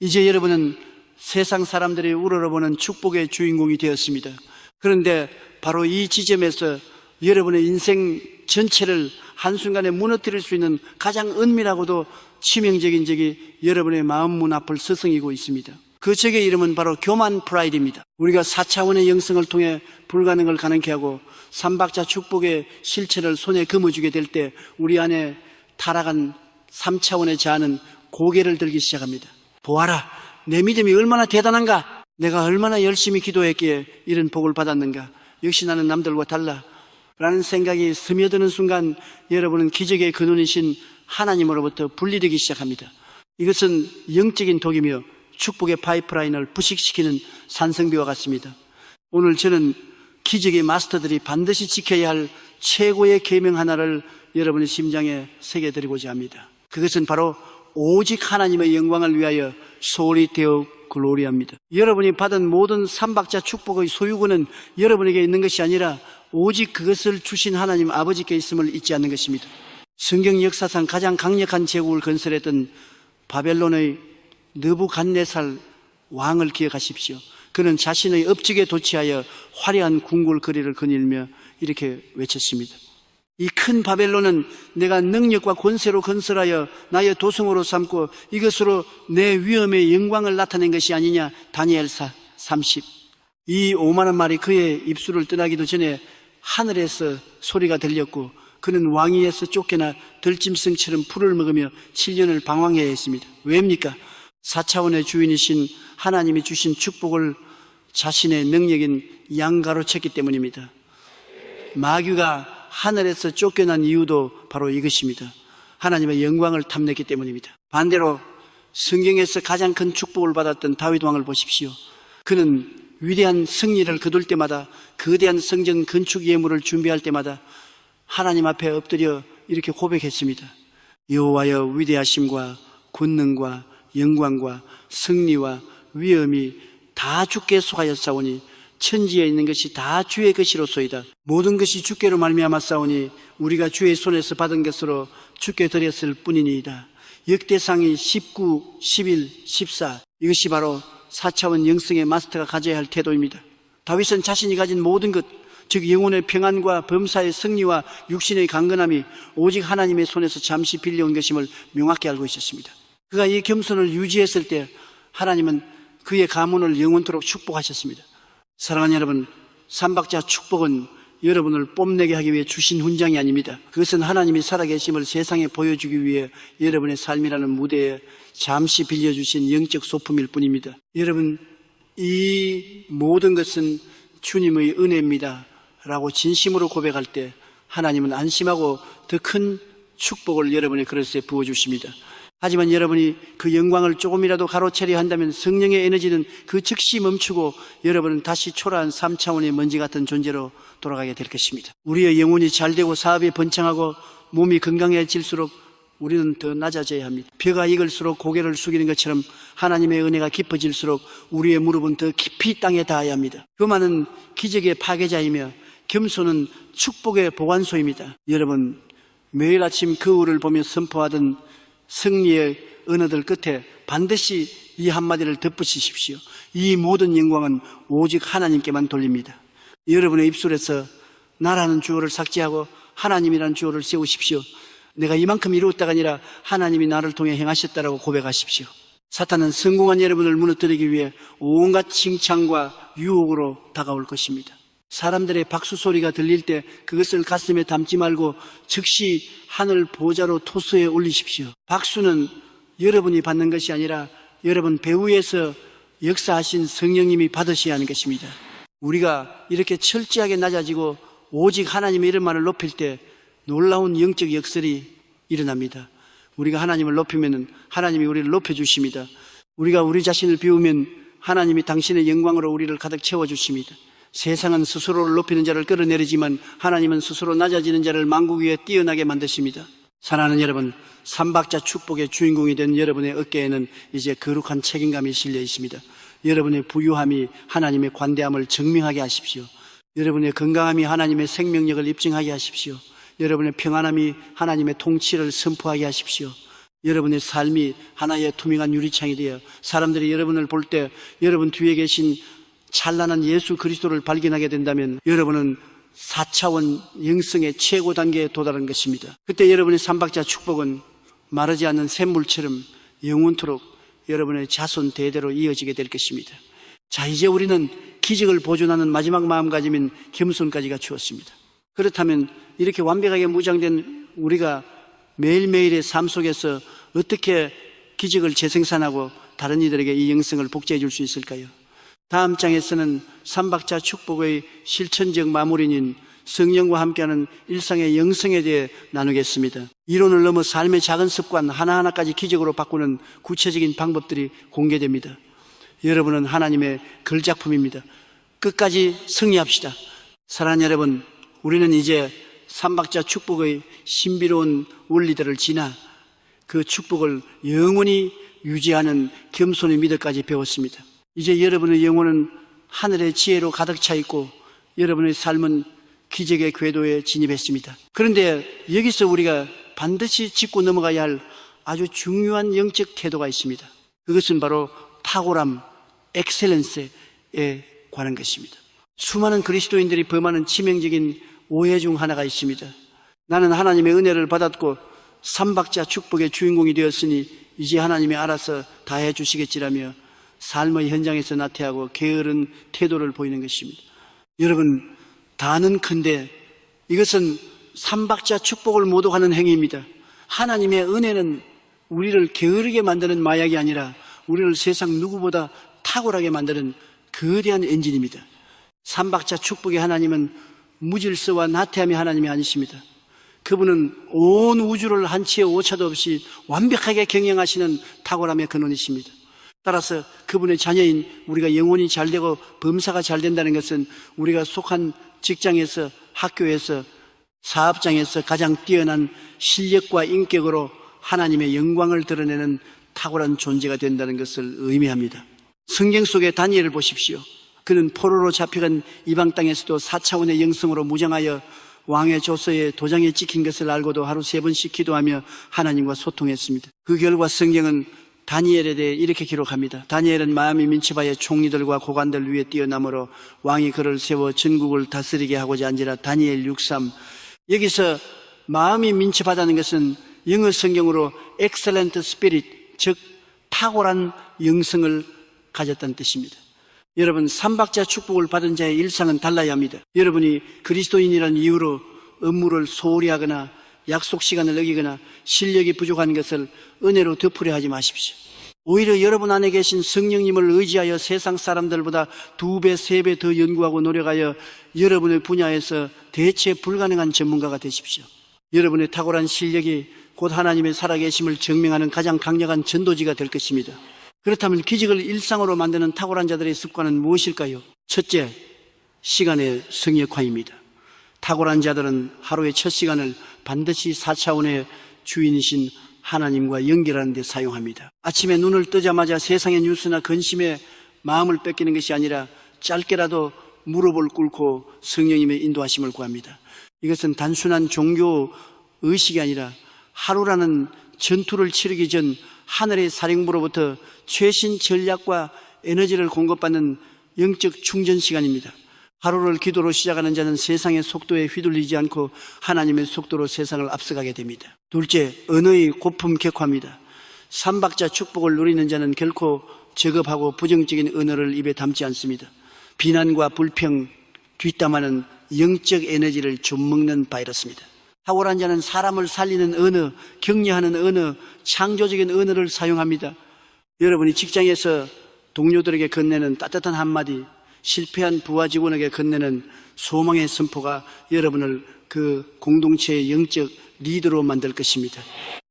이제 여러분은 세상 사람들이 우러러보는 축복의 주인공이 되었습니다. 그런데 바로 이 지점에서 여러분의 인생 전체를 한순간에 무너뜨릴 수 있는 가장 은밀하고도 치명적인 적이 여러분의 마음 문 앞을 서성이고 있습니다. 그 적의 이름은 바로 교만 프라이드입니다. 우리가 4차원의 영성을 통해 불가능을 가능케 하고 삼박자 축복의 실체를 손에 거머쥐게 될 때 우리 안에 타락한 3차원의 자아는 고개를 들기 시작합니다. 보아라, 내 믿음이 얼마나 대단한가, 내가 얼마나 열심히 기도했기에 이런 복을 받았는가, 역시 나는 남들과 달라 라는 생각이 스며드는 순간 여러분은 기적의 근원이신 하나님으로부터 분리되기 시작합니다. 이것은 영적인 독이며 축복의 파이프라인을 부식시키는 산성비와 같습니다. 오늘 저는 기적의 마스터들이 반드시 지켜야 할 최고의 계명 하나를 여러분의 심장에 새겨드리고자 합니다. 그것은 바로 오직 하나님의 영광을 위하여 소리 되어 글로리합니다. 여러분이 받은 모든 삼박자 축복의 소유권은 여러분에게 있는 것이 아니라 오직 그것을 주신 하나님 아버지께 있음을 잊지 않는 것입니다. 성경 역사상 가장 강력한 제국을 건설했던 바벨론의 느부갓네살 왕을 기억하십시오. 그는 자신의 업적에 도취하여 화려한 궁궐거리를 거닐며 이렇게 외쳤습니다. 이 큰 바벨론은 내가 능력과 권세로 건설하여 나의 도성으로 삼고 이것으로 내 위엄의 영광을 나타낸 것이 아니냐. 다니엘사 30. 이 오만한 말이 그의 입술을 떠나기도 전에 하늘에서 소리가 들렸고 그는 왕위에서 쫓겨나 들짐승처럼 풀을 먹으며 7년을 방황해야 했습니다. 왜입니까? 4차원의 주인이신 하나님이 주신 축복을 자신의 능력인 양가로 쳤기 때문입니다. 마귀가 하늘에서 쫓겨난 이유도 바로 이것입니다. 하나님의 영광을 탐냈기 때문입니다. 반대로 성경에서 가장 큰 축복을 받았던 다윗 왕을 보십시오. 그는 위대한 승리를 거둘 때마다 거대한 성전 건축 예물을 준비할 때마다 하나님 앞에 엎드려 이렇게 고백했습니다. 여호와여, 위대하심과 권능과 영광과 승리와 위엄이 다 주께 속하였사오니 천지에 있는 것이 다 주의 것이로소이다. 모든 것이 주께로 말미암았사오니 우리가 주의 손에서 받은 것으로 주께 드렸을 뿐이니이다. 역대상이 19, 11, 14. 이것이 바로 4차원 영성의 마스터가 가져야 할 태도입니다. 다윗은 자신이 가진 모든 것, 즉 영혼의 평안과 범사의 승리와 육신의 강건함이 오직 하나님의 손에서 잠시 빌려온 것임을 명확히 알고 있었습니다. 그가 이 겸손을 유지했을 때 하나님은 그의 가문을 영원토록 축복하셨습니다. 사랑하는 여러분, 삼박자 축복은 여러분을 뽐내게 하기 위해 주신 훈장이 아닙니다. 그것은 하나님이 살아계심을 세상에 보여주기 위해 여러분의 삶이라는 무대에 잠시 빌려주신 영적 소품일 뿐입니다. 여러분, 이 모든 것은 주님의 은혜입니다 라고 진심으로 고백할 때 하나님은 안심하고 더 큰 축복을 여러분의 그릇에 부어주십니다. 하지만 여러분이 그 영광을 조금이라도 가로채려 한다면 성령의 에너지는 그 즉시 멈추고 여러분은 다시 초라한 3차원의 먼지 같은 존재로 돌아가게 될 것입니다. 우리의 영혼이 잘되고 사업이 번창하고 몸이 건강해질수록 우리는 더 낮아져야 합니다. 벼가 익을수록 고개를 숙이는 것처럼 하나님의 은혜가 깊어질수록 우리의 무릎은 더 깊이 땅에 닿아야 합니다. 교만은 기적의 파괴자이며 겸손은 축복의 보관소입니다. 여러분, 매일 아침 거울을 보며 선포하던 승리의 언어들 끝에 반드시 이 한마디를 덧붙이십시오. 이 모든 영광은 오직 하나님께만 돌립니다. 여러분의 입술에서 나라는 주어를 삭제하고 하나님이라는 주어를 세우십시오. 내가 이만큼 이루었다가 아니라 하나님이 나를 통해 행하셨다라고 고백하십시오. 사탄은 성공한 여러분을 무너뜨리기 위해 온갖 칭찬과 유혹으로 다가올 것입니다. 사람들의 박수 소리가 들릴 때 그것을 가슴에 담지 말고 즉시 하늘 보좌로 토스에 올리십시오. 박수는 여러분이 받는 것이 아니라 여러분 배후에서 역사하신 성령님이 받으셔야 하는 것입니다. 우리가 이렇게 철저하게 낮아지고 오직 하나님의 이름만을 높일 때 놀라운 영적 역설이 일어납니다. 우리가 하나님을 높이면 하나님이 우리를 높여주십니다. 우리가 우리 자신을 비우면 하나님이 당신의 영광으로 우리를 가득 채워주십니다. 세상은 스스로를 높이는 자를 끌어내리지만 하나님은 스스로 낮아지는 자를 만국 위에 뛰어나게 만드십니다. 사랑하는 여러분, 삼박자 축복의 주인공이 된 여러분의 어깨에는 이제 거룩한 책임감이 실려 있습니다. 여러분의 부유함이 하나님의 관대함을 증명하게 하십시오. 여러분의 건강함이 하나님의 생명력을 입증하게 하십시오. 여러분의 평안함이 하나님의 통치를 선포하게 하십시오. 여러분의 삶이 하나의 투명한 유리창이 되어 사람들이 여러분을 볼 때 여러분 뒤에 계신 찬란한 예수 그리스도를 발견하게 된다면 여러분은 4차원 영성의 최고 단계에 도달한 것입니다. 그때 여러분의 삼박자 축복은 마르지 않는 샘물처럼 영원토록 여러분의 자손 대대로 이어지게 될 것입니다. 자, 이제 우리는 기적을 보존하는 마지막 마음가짐인 겸손까지 갖추었습니다. 그렇다면 이렇게 완벽하게 무장된 우리가 매일매일의 삶 속에서 어떻게 기적을 재생산하고 다른 이들에게 이 영성을 복제해 줄 수 있을까요? 다음 장에서는 삼박자 축복의 실천적 마무리인 성령과 함께하는 일상의 영성에 대해 나누겠습니다. 이론을 넘어 삶의 작은 습관 하나하나까지 기적으로 바꾸는 구체적인 방법들이 공개됩니다. 여러분은 하나님의 걸작품입니다. 끝까지 승리합시다. 사랑하는 여러분, 우리는 이제 삼박자 축복의 신비로운 원리들을 지나 그 축복을 영원히 유지하는 겸손의 미덕까지 배웠습니다. 이제 여러분의 영혼은 하늘의 지혜로 가득 차 있고 여러분의 삶은 기적의 궤도에 진입했습니다. 그런데 여기서 우리가 반드시 짚고 넘어가야 할 아주 중요한 영적 태도가 있습니다. 그것은 바로 탁월함, 엑셀런스에 관한 것입니다. 수많은 그리스도인들이 범하는 치명적인 오해 중 하나가 있습니다. 나는 하나님의 은혜를 받았고 삼박자 축복의 주인공이 되었으니 이제 하나님이 알아서 다 해주시겠지라며 삶의 현장에서 나태하고 게으른 태도를 보이는 것입니다. 여러분, 다는 큰데 이것은 삼박자 축복을 모독하는 행위입니다. 하나님의 은혜는 우리를 게으르게 만드는 마약이 아니라 우리를 세상 누구보다 탁월하게 만드는 거대한 엔진입니다. 삼박자 축복의 하나님은 무질서와 나태함의 하나님이 아니십니다. 그분은 온 우주를 한치의 오차도 없이 완벽하게 경영하시는 탁월함의 근원이십니다. 따라서 그분의 자녀인 우리가 영혼이 잘되고 범사가 잘 된다는 것은 우리가 속한 직장에서, 학교에서, 사업장에서 가장 뛰어난 실력과 인격으로 하나님의 영광을 드러내는 탁월한 존재가 된다는 것을 의미합니다. 성경 속의 다니엘을 보십시오. 그는 포로로 잡혀간 이방 땅에서도 4차원의 영성으로 무장하여 왕의 조서에 도장에 찍힌 것을 알고도 하루 3번씩 기도하며 하나님과 소통했습니다. 그 결과 성경은 다니엘에 대해 이렇게 기록합니다. 다니엘은 마음이 민첩하여 총리들과 고관들 위에 뛰어나므로 왕이 그를 세워 전국을 다스리게 하고자 한지라. 다니엘 6:3. 여기서 마음이 민첩하다는 것은 영어 성경으로 excellent spirit, 즉 탁월한 영성을 가졌다는 뜻입니다. 여러분, 삼박자 축복을 받은 자의 일상은 달라야 합니다. 여러분이 그리스도인이라는 이유로 업무를 소홀히 하거나 약속 시간을 어기거나 실력이 부족한 것을 은혜로 덮으려 하지 마십시오. 오히려 여러분 안에 계신 성령님을 의지하여 세상 사람들보다 2배, 3배 더 연구하고 노력하여 여러분의 분야에서 대체 불가능한 전문가가 되십시오. 여러분의 탁월한 실력이 곧 하나님의 살아계심을 증명하는 가장 강력한 전도지가 될 것입니다. 그렇다면 기적을 일상으로 만드는 탁월한 자들의 습관은 무엇일까요? 첫째, 시간의 성역화입니다. 탁월한 자들은 하루의 첫 시간을 반드시 4차원의 주인이신 하나님과 연결하는 데 사용합니다. 아침에 눈을 뜨자마자 세상의 뉴스나 근심에 마음을 뺏기는 것이 아니라 짧게라도 무릎을 꿇고 성령님의 인도하심을 구합니다. 이것은 단순한 종교 의식이 아니라 하루라는 전투를 치르기 전 하늘의 사령부로부터 최신 전략과 에너지를 공급받는 영적 충전 시간입니다. 하루를 기도로 시작하는 자는 세상의 속도에 휘둘리지 않고 하나님의 속도로 세상을 앞서가게 됩니다. 둘째, 언어의 고품 격화입니다. 삼박자 축복을 누리는 자는 결코 저급하고 부정적인 언어를 입에 담지 않습니다. 비난과 불평, 뒷담화는 영적 에너지를 좀먹는 바이러스입니다. 탁월한 자는 사람을 살리는 언어, 격려하는 언어, 창조적인 언어를 사용합니다. 여러분이 직장에서 동료들에게 건네는 따뜻한 한마디, 실패한 부하 직원에게 건네는 소망의 선포가 여러분을 그 공동체의 영적 리더로 만들 것입니다.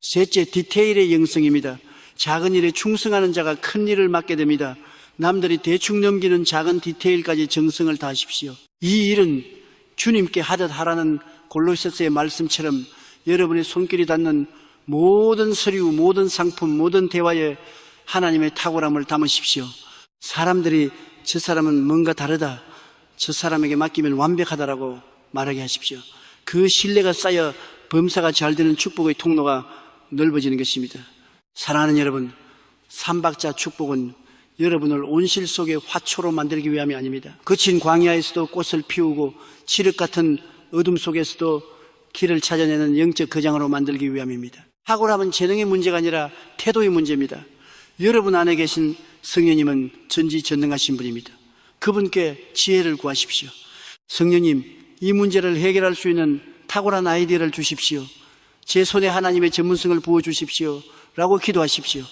셋째, 디테일의 영성입니다. 작은 일에 충성하는 자가 큰 일을 맡게 됩니다. 남들이 대충 넘기는 작은 디테일까지 정성을 다하십시오. 이 일은 주님께 하듯 하라는 골로새서의 말씀처럼 여러분의 손길이 닿는 모든 서류, 모든 상품, 모든 대화에 하나님의 탁월함을 담으십시오. 사람들이 저 사람은 뭔가 다르다, 저 사람에게 맡기면 완벽하다라고 말하게 하십시오. 그 신뢰가 쌓여 범사가 잘 되는 축복의 통로가 넓어지는 것입니다. 사랑하는 여러분, 삼박자 축복은 여러분을 온실 속의 화초로 만들기 위함이 아닙니다. 거친 광야에서도 꽃을 피우고 칠흑 같은 어둠 속에서도 길을 찾아내는 영적 거장으로 만들기 위함입니다. 탁월함은 재능의 문제가 아니라 태도의 문제입니다. 여러분 안에 계신 성령님은 전지전능하신 분입니다. 그분께 지혜를 구하십시오. 성령님, 이 문제를 해결할 수 있는 탁월한 아이디어를 주십시오. 제 손에 하나님의 전문성을 부어주십시오 라고 기도하십시오.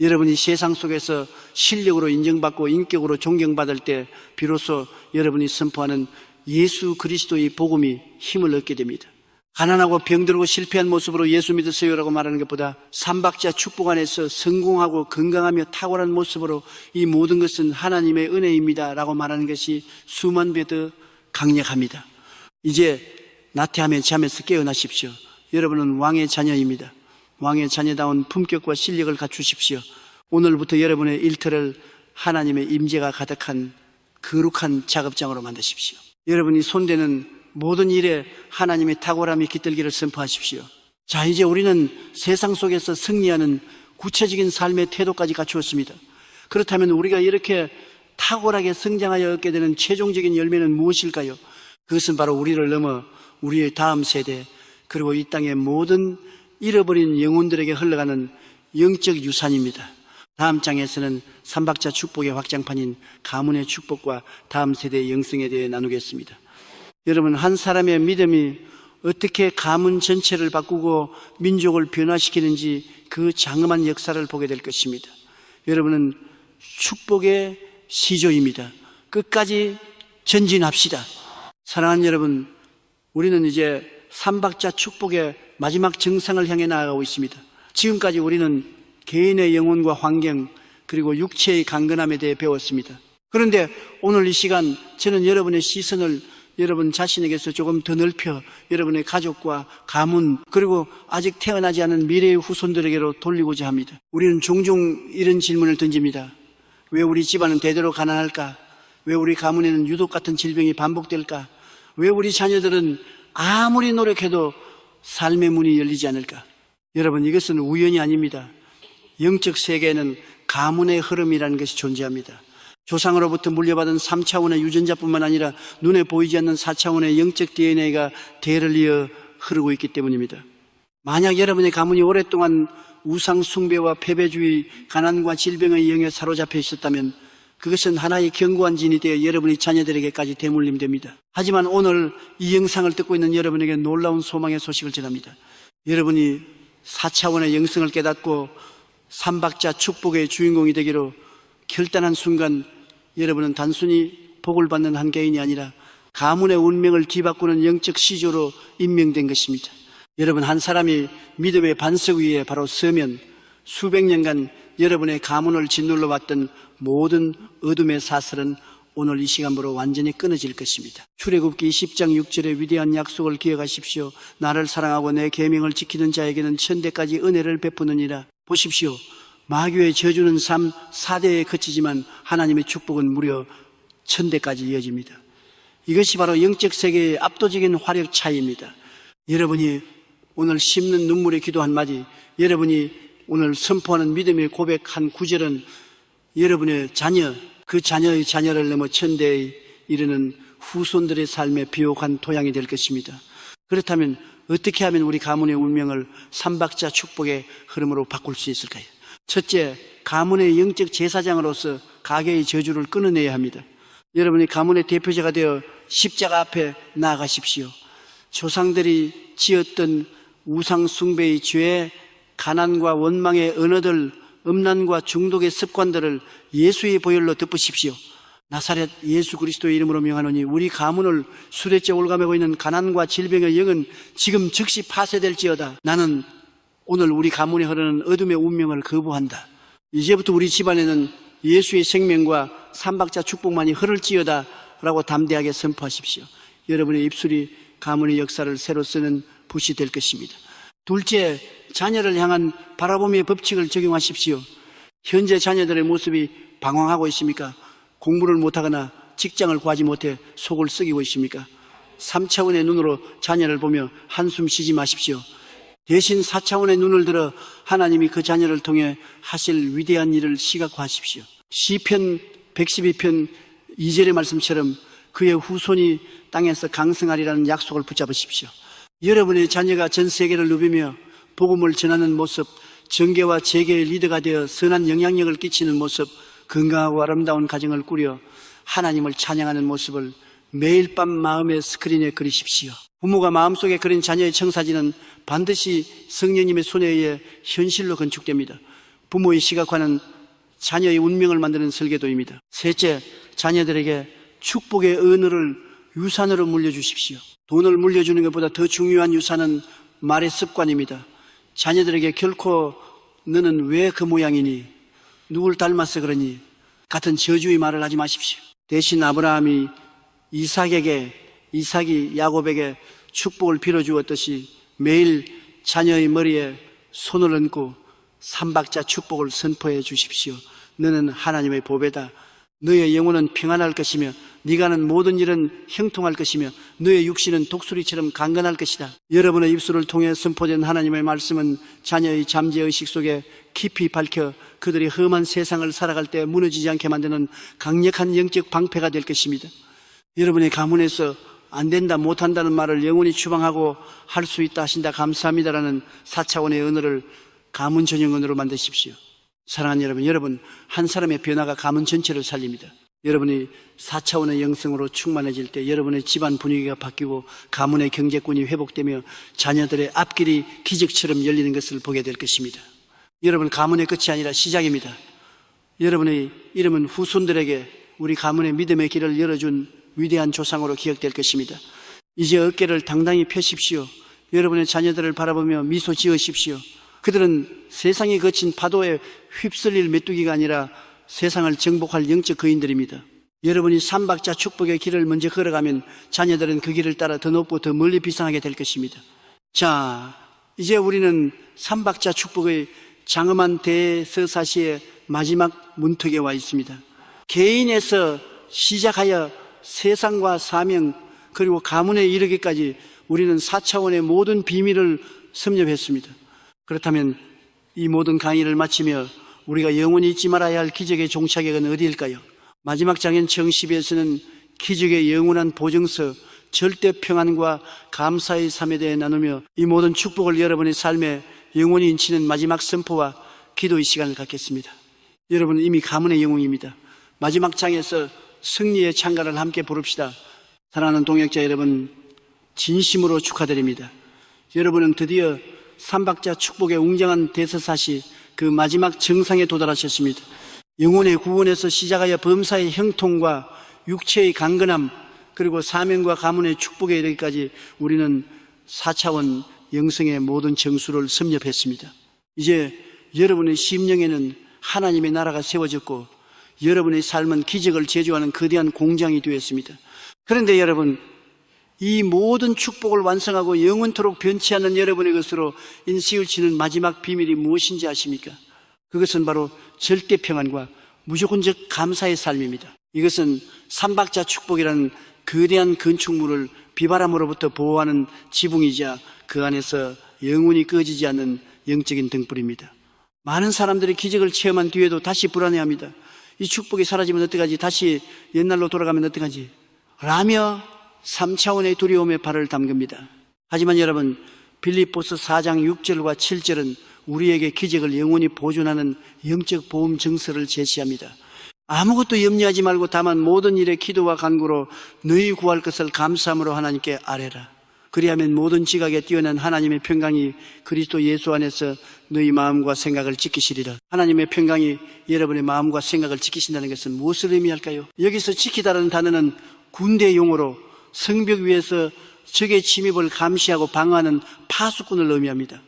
여러분이 세상 속에서 실력으로 인정받고 인격으로 존경받을 때 비로소 여러분이 선포하는 예수 그리스도의 복음이 힘을 얻게 됩니다. 가난하고 병들고 실패한 모습으로 예수 믿으세요라고 말하는 것보다 삼박자 축복 안에서 성공하고 건강하며 탁월한 모습으로 이 모든 것은 하나님의 은혜입니다 라고 말하는 것이 수만 배 더 강력합니다. 이제 나태함의 잠에서 깨어나십시오. 여러분은 왕의 자녀입니다. 왕의 자녀다운 품격과 실력을 갖추십시오. 오늘부터 여러분의 일터를 하나님의 임재가 가득한 거룩한 작업장으로 만드십시오. 여러분이 손대는 모든 일에 하나님의 탁월함이 깃들기를 선포하십시오. 자, 이제 우리는 세상 속에서 승리하는 구체적인 삶의 태도까지 갖추었습니다. 그렇다면 우리가 이렇게 탁월하게 성장하여 얻게 되는 최종적인 열매는 무엇일까요? 그것은 바로 우리를 넘어 우리의 다음 세대, 그리고 이 땅의 모든 잃어버린 영혼들에게 흘러가는 영적 유산입니다. 다음 장에서는 삼박자 축복의 확장판인 가문의 축복과 다음 세대의 영성에 대해 나누겠습니다. 여러분, 한 사람의 믿음이 어떻게 가문 전체를 바꾸고 민족을 변화시키는지 그 장엄한 역사를 보게 될 것입니다. 여러분은 축복의 시조입니다. 끝까지 전진합시다. 사랑하는 여러분, 우리는 이제 삼박자 축복의 마지막 정상을 향해 나아가고 있습니다. 지금까지 우리는 개인의 영혼과 환경 그리고 육체의 강건함에 대해 배웠습니다. 그런데 오늘 이 시간 저는 여러분의 시선을 여러분 자신에게서 조금 더 넓혀 여러분의 가족과 가문 그리고 아직 태어나지 않은 미래의 후손들에게로 돌리고자 합니다. 우리는 종종 이런 질문을 던집니다. 왜 우리 집안은 대대로 가난할까? 왜 우리 가문에는 유독 같은 질병이 반복될까? 왜 우리 자녀들은 아무리 노력해도 삶의 문이 열리지 않을까? 여러분, 이것은 우연이 아닙니다. 영적 세계에는 가문의 흐름이라는 것이 존재합니다. 조상으로부터 물려받은 3차원의 유전자뿐만 아니라 눈에 보이지 않는 4차원의 영적 DNA가 대를 이어 흐르고 있기 때문입니다. 만약 여러분의 가문이 오랫동안 우상 숭배와 패배주의, 가난과 질병의 영에 사로잡혀 있었다면 그것은 하나의 견고한 진이 되어 여러분의 자녀들에게까지 대물림됩니다. 하지만 오늘 이 영상을 듣고 있는 여러분에게 놀라운 소망의 소식을 전합니다. 여러분이 4차원의 영성을 깨닫고 삼박자 축복의 주인공이 되기로 결단한 순간 여러분은 단순히 복을 받는 한 개인이 아니라 가문의 운명을 뒤바꾸는 영적 시조로 임명된 것입니다. 여러분, 한 사람이 믿음의 반석 위에 바로 서면 수백 년간 여러분의 가문을 짓눌러 왔던 모든 어둠의 사슬은 오늘 이 시간부로 완전히 끊어질 것입니다. 출애굽기 10장 6절의 위대한 약속을 기억하십시오. 나를 사랑하고 내 계명을 지키는 자에게는 천대까지 은혜를 베푸느니라. 보십시오. 마귀의 저주는 4대에 그치지만 하나님의 축복은 무려 천대까지 이어집니다. 이것이 바로 영적 세계의 압도적인 화력 차이입니다. 여러분이 오늘 심는 눈물의 기도 한마디, 여러분이 오늘 선포하는 믿음의 고백한 구절은 여러분의 자녀, 그 자녀의 자녀를 넘어 천대에 이르는 후손들의 삶의 비옥한 토양이 될 것입니다. 그렇다면 어떻게 하면 우리 가문의 운명을 삼박자 축복의 흐름으로 바꿀 수 있을까요? 첫째, 가문의 영적 제사장으로서 가계의 저주를 끊어내야 합니다. 여러분이 가문의 대표자가 되어 십자가 앞에 나아가십시오. 조상들이 지었던 우상 숭배의 죄, 가난과 원망의 언어들, 음란과 중독의 습관들을 예수의 보혈로 덮으십시오. 나사렛 예수 그리스도의 이름으로 명하노니 우리 가문을 수레째 올가매고 있는 가난과 질병의 영은 지금 즉시 파쇄될지어다. 나는 오늘 우리 가문에 흐르는 어둠의 운명을 거부한다. 이제부터 우리 집안에는 예수의 생명과 삼박자 축복만이 흐를지어다 라고 담대하게 선포하십시오. 여러분의 입술이 가문의 역사를 새로 쓰는 붓이 될 것입니다. 둘째, 자녀를 향한 바라봄의 법칙을 적용하십시오. 현재 자녀들의 모습이 방황하고 있습니까? 공부를 못하거나 직장을 구하지 못해 속을 썩이고 있습니까? 3차원의 눈으로 자녀를 보며 한숨 쉬지 마십시오. 대신 4차원의 눈을 들어 하나님이 그 자녀를 통해 하실 위대한 일을 시각화하십시오. 시편 112편 2절의 말씀처럼 그의 후손이 땅에서 강성하리라는 약속을 붙잡으십시오. 여러분의 자녀가 전 세계를 누비며 복음을 전하는 모습, 정계와 재계의 리더가 되어 선한 영향력을 끼치는 모습, 건강하고 아름다운 가정을 꾸려 하나님을 찬양하는 모습을 매일 밤 마음의 스크린에 그리십시오. 부모가 마음속에 그린 자녀의 청사진은 반드시 성령님의 손에 의해 현실로 건축됩니다. 부모의 시각화는 자녀의 운명을 만드는 설계도입니다. 셋째, 자녀들에게 축복의 은혜를 유산으로 물려주십시오. 돈을 물려주는 것보다 더 중요한 유산은 말의 습관입니다. 자녀들에게 결코 너는 왜 그 모양이니? 누굴 닮아서 그러니? 같은 저주의 말을 하지 마십시오. 대신 아브라함이 이삭이 야곱에게 축복을 빌어주었듯이 매일 자녀의 머리에 손을 얹고 삼박자 축복을 선포해 주십시오. 너는 하나님의 보배다. 너의 영혼은 평안할 것이며 네가 하는 모든 일은 형통할 것이며 너의 육신은 독수리처럼 강건할 것이다. 여러분의 입술을 통해 선포된 하나님의 말씀은 자녀의 잠재의식 속에 깊이 밝혀 그들이 험한 세상을 살아갈 때 무너지지 않게 만드는 강력한 영적 방패가 될 것입니다. 여러분의 가문에서 안 된다, 못한다는 말을 영원히 추방하고 할 수 있다 하신다, 감사합니다라는 4차원의 언어를 가문 전용 언어로 만드십시오. 사랑하는 여러분, 한 사람의 변화가 가문 전체를 살립니다. 여러분이 4차원의 영성으로 충만해질 때 여러분의 집안 분위기가 바뀌고 가문의 경제권이 회복되며 자녀들의 앞길이 기적처럼 열리는 것을 보게 될 것입니다. 여러분, 가문의 끝이 아니라 시작입니다. 여러분의 이름은 후손들에게 우리 가문의 믿음의 길을 열어준 위대한 조상으로 기억될 것입니다. 이제 어깨를 당당히 펴십시오. 여러분의 자녀들을 바라보며 미소 지으십시오. 그들은 세상이 거친 파도에 휩쓸릴 메뚜기가 아니라 세상을 정복할 영적 거인들입니다. 여러분이 삼박자 축복의 길을 먼저 걸어가면 자녀들은 그 길을 따라 더 높고 더 멀리 비상하게 될 것입니다. 자, 이제 우리는 삼박자 축복의 장엄한 대서사시의 마지막 문턱에 와 있습니다. 개인에서 시작하여 세상과 사명 그리고 가문에 이르기까지 우리는 4차원의 모든 비밀을 섭렵했습니다. 그렇다면 이 모든 강의를 마치며 우리가 영원히 잊지 말아야 할 기적의 종착역은 어디일까요? 마지막 장인 정시비에서는 기적의 영원한 보증서, 절대 평안과 감사의 삶에 대해 나누며 이 모든 축복을 여러분의 삶에 영원히 인치는 마지막 선포와 기도의 시간을 갖겠습니다. 여러분은 이미 가문의 영웅입니다. 마지막 장에서 승리의 찬가를 함께 부릅시다. 사랑하는 동역자 여러분, 진심으로 축하드립니다. 여러분은 드디어 삼박자 축복의 웅장한 대서사시 그 마지막 정상에 도달하셨습니다. 영혼의 구원에서 시작하여 범사의 형통과 육체의 강건함, 그리고 사명과 가문의 축복에 이르기까지 우리는 4차원 영성의 모든 정수를 섭렵했습니다. 이제 여러분의 심령에는 하나님의 나라가 세워졌고 여러분의 삶은 기적을 제조하는 거대한 공장이 되었습니다. 그런데 여러분, 이 모든 축복을 완성하고 영원토록 변치 않는 여러분의 것으로 인식을 치는 마지막 비밀이 무엇인지 아십니까? 그것은 바로 절대 평안과 무조건적 감사의 삶입니다. 이것은 삼박자 축복이라는 거대한 건축물을 비바람으로부터 보호하는 지붕이자 그 안에서 영원히 꺼지지 않는 영적인 등불입니다. 많은 사람들이 기적을 체험한 뒤에도 다시 불안해합니다. 이 축복이 사라지면 어떡하지? 다시 옛날로 돌아가면 어떡하지? 라며 3차원의 두려움에 발을 담깁니다. 하지만 여러분, 빌립보서 4장 6절과 7절은 우리에게 기적을 영원히 보존하는 영적 보험 증서를 제시합니다. 아무것도 염려하지 말고 다만 모든 일에 기도와 간구로 너희 구할 것을 감사함으로 하나님께 아뢰라. 그리하면 모든 지각에 뛰어난 하나님의 평강이 그리스도 예수 안에서 너희 마음과 생각을 지키시리라. 하나님의 평강이 여러분의 마음과 생각을 지키신다는 것은 무엇을 의미할까요? 여기서 지키다라는 단어는 군대 용어로 성벽 위에서 적의 침입을 감시하고 방어하는 파수꾼을 의미합니다.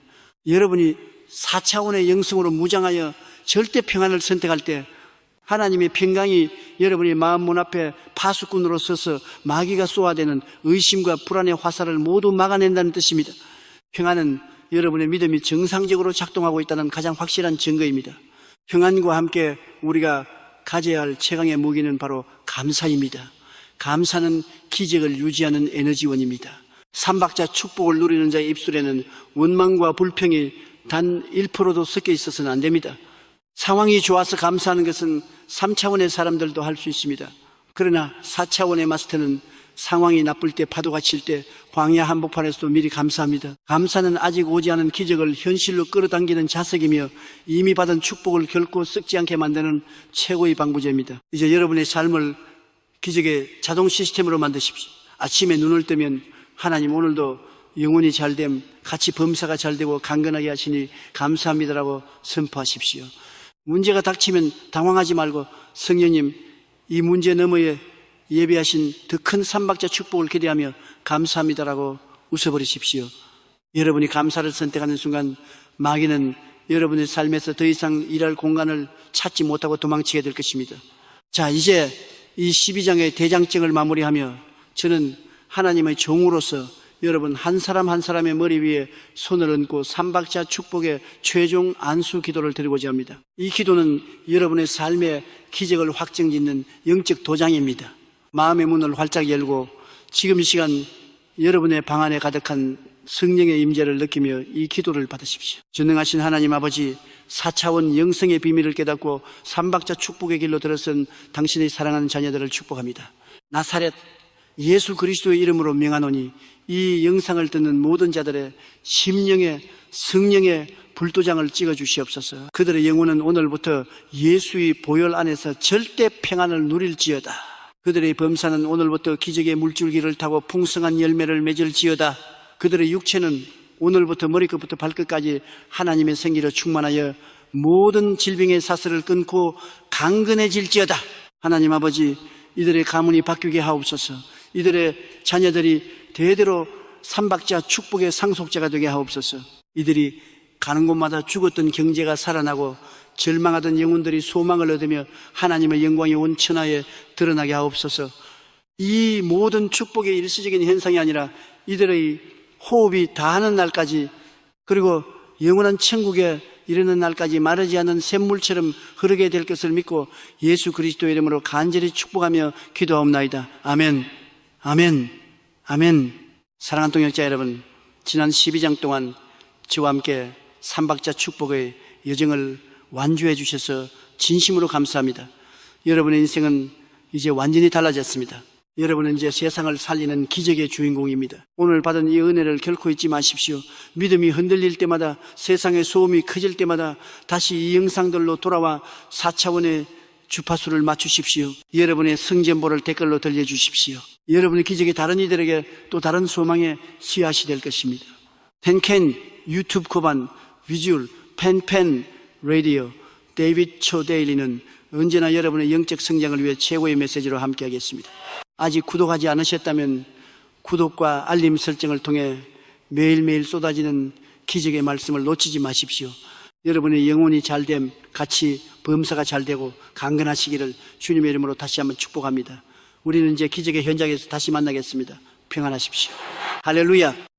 여러분이 4차원의 영성으로 무장하여 절대 평안을 선택할 때 하나님의 평강이 여러분의 마음 문 앞에 파수꾼으로 서서 마귀가 쏘아대는 의심과 불안의 화살을 모두 막아낸다는 뜻입니다. 평안은 여러분의 믿음이 정상적으로 작동하고 있다는 가장 확실한 증거입니다. 평안과 함께 우리가 가져야 할 최강의 무기는 바로 감사입니다. 감사는 기적을 유지하는 에너지원입니다. 삼박자 축복을 누리는 자의 입술에는 원망과 불평이 단 1%도 섞여 있어서는 안 됩니다. 상황이 좋아서 감사하는 것은 3차원의 사람들도 할 수 있습니다. 그러나 4차원의 마스터는 상황이 나쁠 때, 파도가 칠 때, 광야 한복판에서도 미리 감사합니다. 감사는 아직 오지 않은 기적을 현실로 끌어당기는 자석이며 이미 받은 축복을 결코 썩지 않게 만드는 최고의 방부제입니다. 이제 여러분의 삶을 기적의 자동 시스템으로 만드십시오. 아침에 눈을 뜨면 하나님 오늘도 영혼이 잘됨, 같이 범사가 잘되고 강건하게 하시니 감사합니다라고 선포하십시오. 문제가 닥치면 당황하지 말고 성령님, 이 문제 너머에 예비하신 더 큰 삼박자 축복을 기대하며 감사합니다라고 웃어버리십시오. 여러분이 감사를 선택하는 순간 마귀는 여러분의 삶에서 더 이상 일할 공간을 찾지 못하고 도망치게 될 것입니다. 자, 이제 이 12장의 대장정을 마무리하며 저는 하나님의 종으로서 여러분 한 사람 한 사람의 머리 위에 손을 얹고 삼박자 축복의 최종 안수 기도를 드리고자 합니다. 이 기도는 여러분의 삶의 기적을 확정짓는 영적 도장입니다. 마음의 문을 활짝 열고 지금 이 시간 여러분의 방 안에 가득한 성령의 임재를 느끼며 이 기도를 받으십시오. 전능하신 하나님 아버지, 4차원 영성의 비밀을 깨닫고 삼박자 축복의 길로 들어선 당신의 사랑하는 자녀들을 축복합니다. 나사렛 예수 그리스도의 이름으로 명하노니 이 영상을 듣는 모든 자들의 심령에 성령의 불도장을 찍어 주시옵소서. 그들의 영혼은 오늘부터 예수의 보혈 안에서 절대 평안을 누릴지어다. 그들의 범사는 오늘부터 기적의 물줄기를 타고 풍성한 열매를 맺을지어다. 그들의 육체는 오늘부터 머리끝부터 발끝까지 하나님의 생기로 충만하여 모든 질병의 사슬을 끊고 강건해질지어다. 하나님 아버지, 이들의 가문이 바뀌게 하옵소서. 이들의 자녀들이 대대로 삼박자 축복의 상속자가 되게 하옵소서. 이들이 가는 곳마다 죽었던 경제가 살아나고 절망하던 영혼들이 소망을 얻으며 하나님의 영광이 온 천하에 드러나게 하옵소서. 이 모든 축복의 일시적인 현상이 아니라 이들의 호흡이 다하는 날까지, 그리고 영원한 천국에 이르는 날까지 마르지 않는 샘물처럼 흐르게 될 것을 믿고 예수 그리스도의 이름으로 간절히 축복하며 기도하옵나이다. 아멘, 아멘, 아멘. 사랑하는 동역자 여러분, 지난 12장 동안 저와 함께 삼박자 축복의 여정을 완주해 주셔서 진심으로 감사합니다. 여러분의 인생은 이제 완전히 달라졌습니다. 여러분은 이제 세상을 살리는 기적의 주인공입니다. 오늘 받은 이 은혜를 결코 잊지 마십시오. 믿음이 흔들릴 때마다, 세상의 소음이 커질 때마다 다시 이 영상들로 돌아와 4차원의 주파수를 맞추십시오. 여러분의 성전보를 댓글로 들려주십시오. 여러분의 기적이 다른 이들에게 또 다른 소망의 씨앗이 될 것입니다. 펜캔 유튜브 고반 비주얼 펜펜 라디오 데이비드 초 데일리는 언제나 여러분의 영적 성장을 위해 최고의 메시지로 함께하겠습니다. 아직 구독하지 않으셨다면 구독과 알림 설정을 통해 매일매일 쏟아지는 기적의 말씀을 놓치지 마십시오. 여러분의 영혼이 잘됨, 같이 범사가 잘되고 강건하시기를 주님의 이름으로 다시 한번 축복합니다. 우리는 이제 기적의 현장에서 다시 만나겠습니다. 평안하십시오. 할렐루야.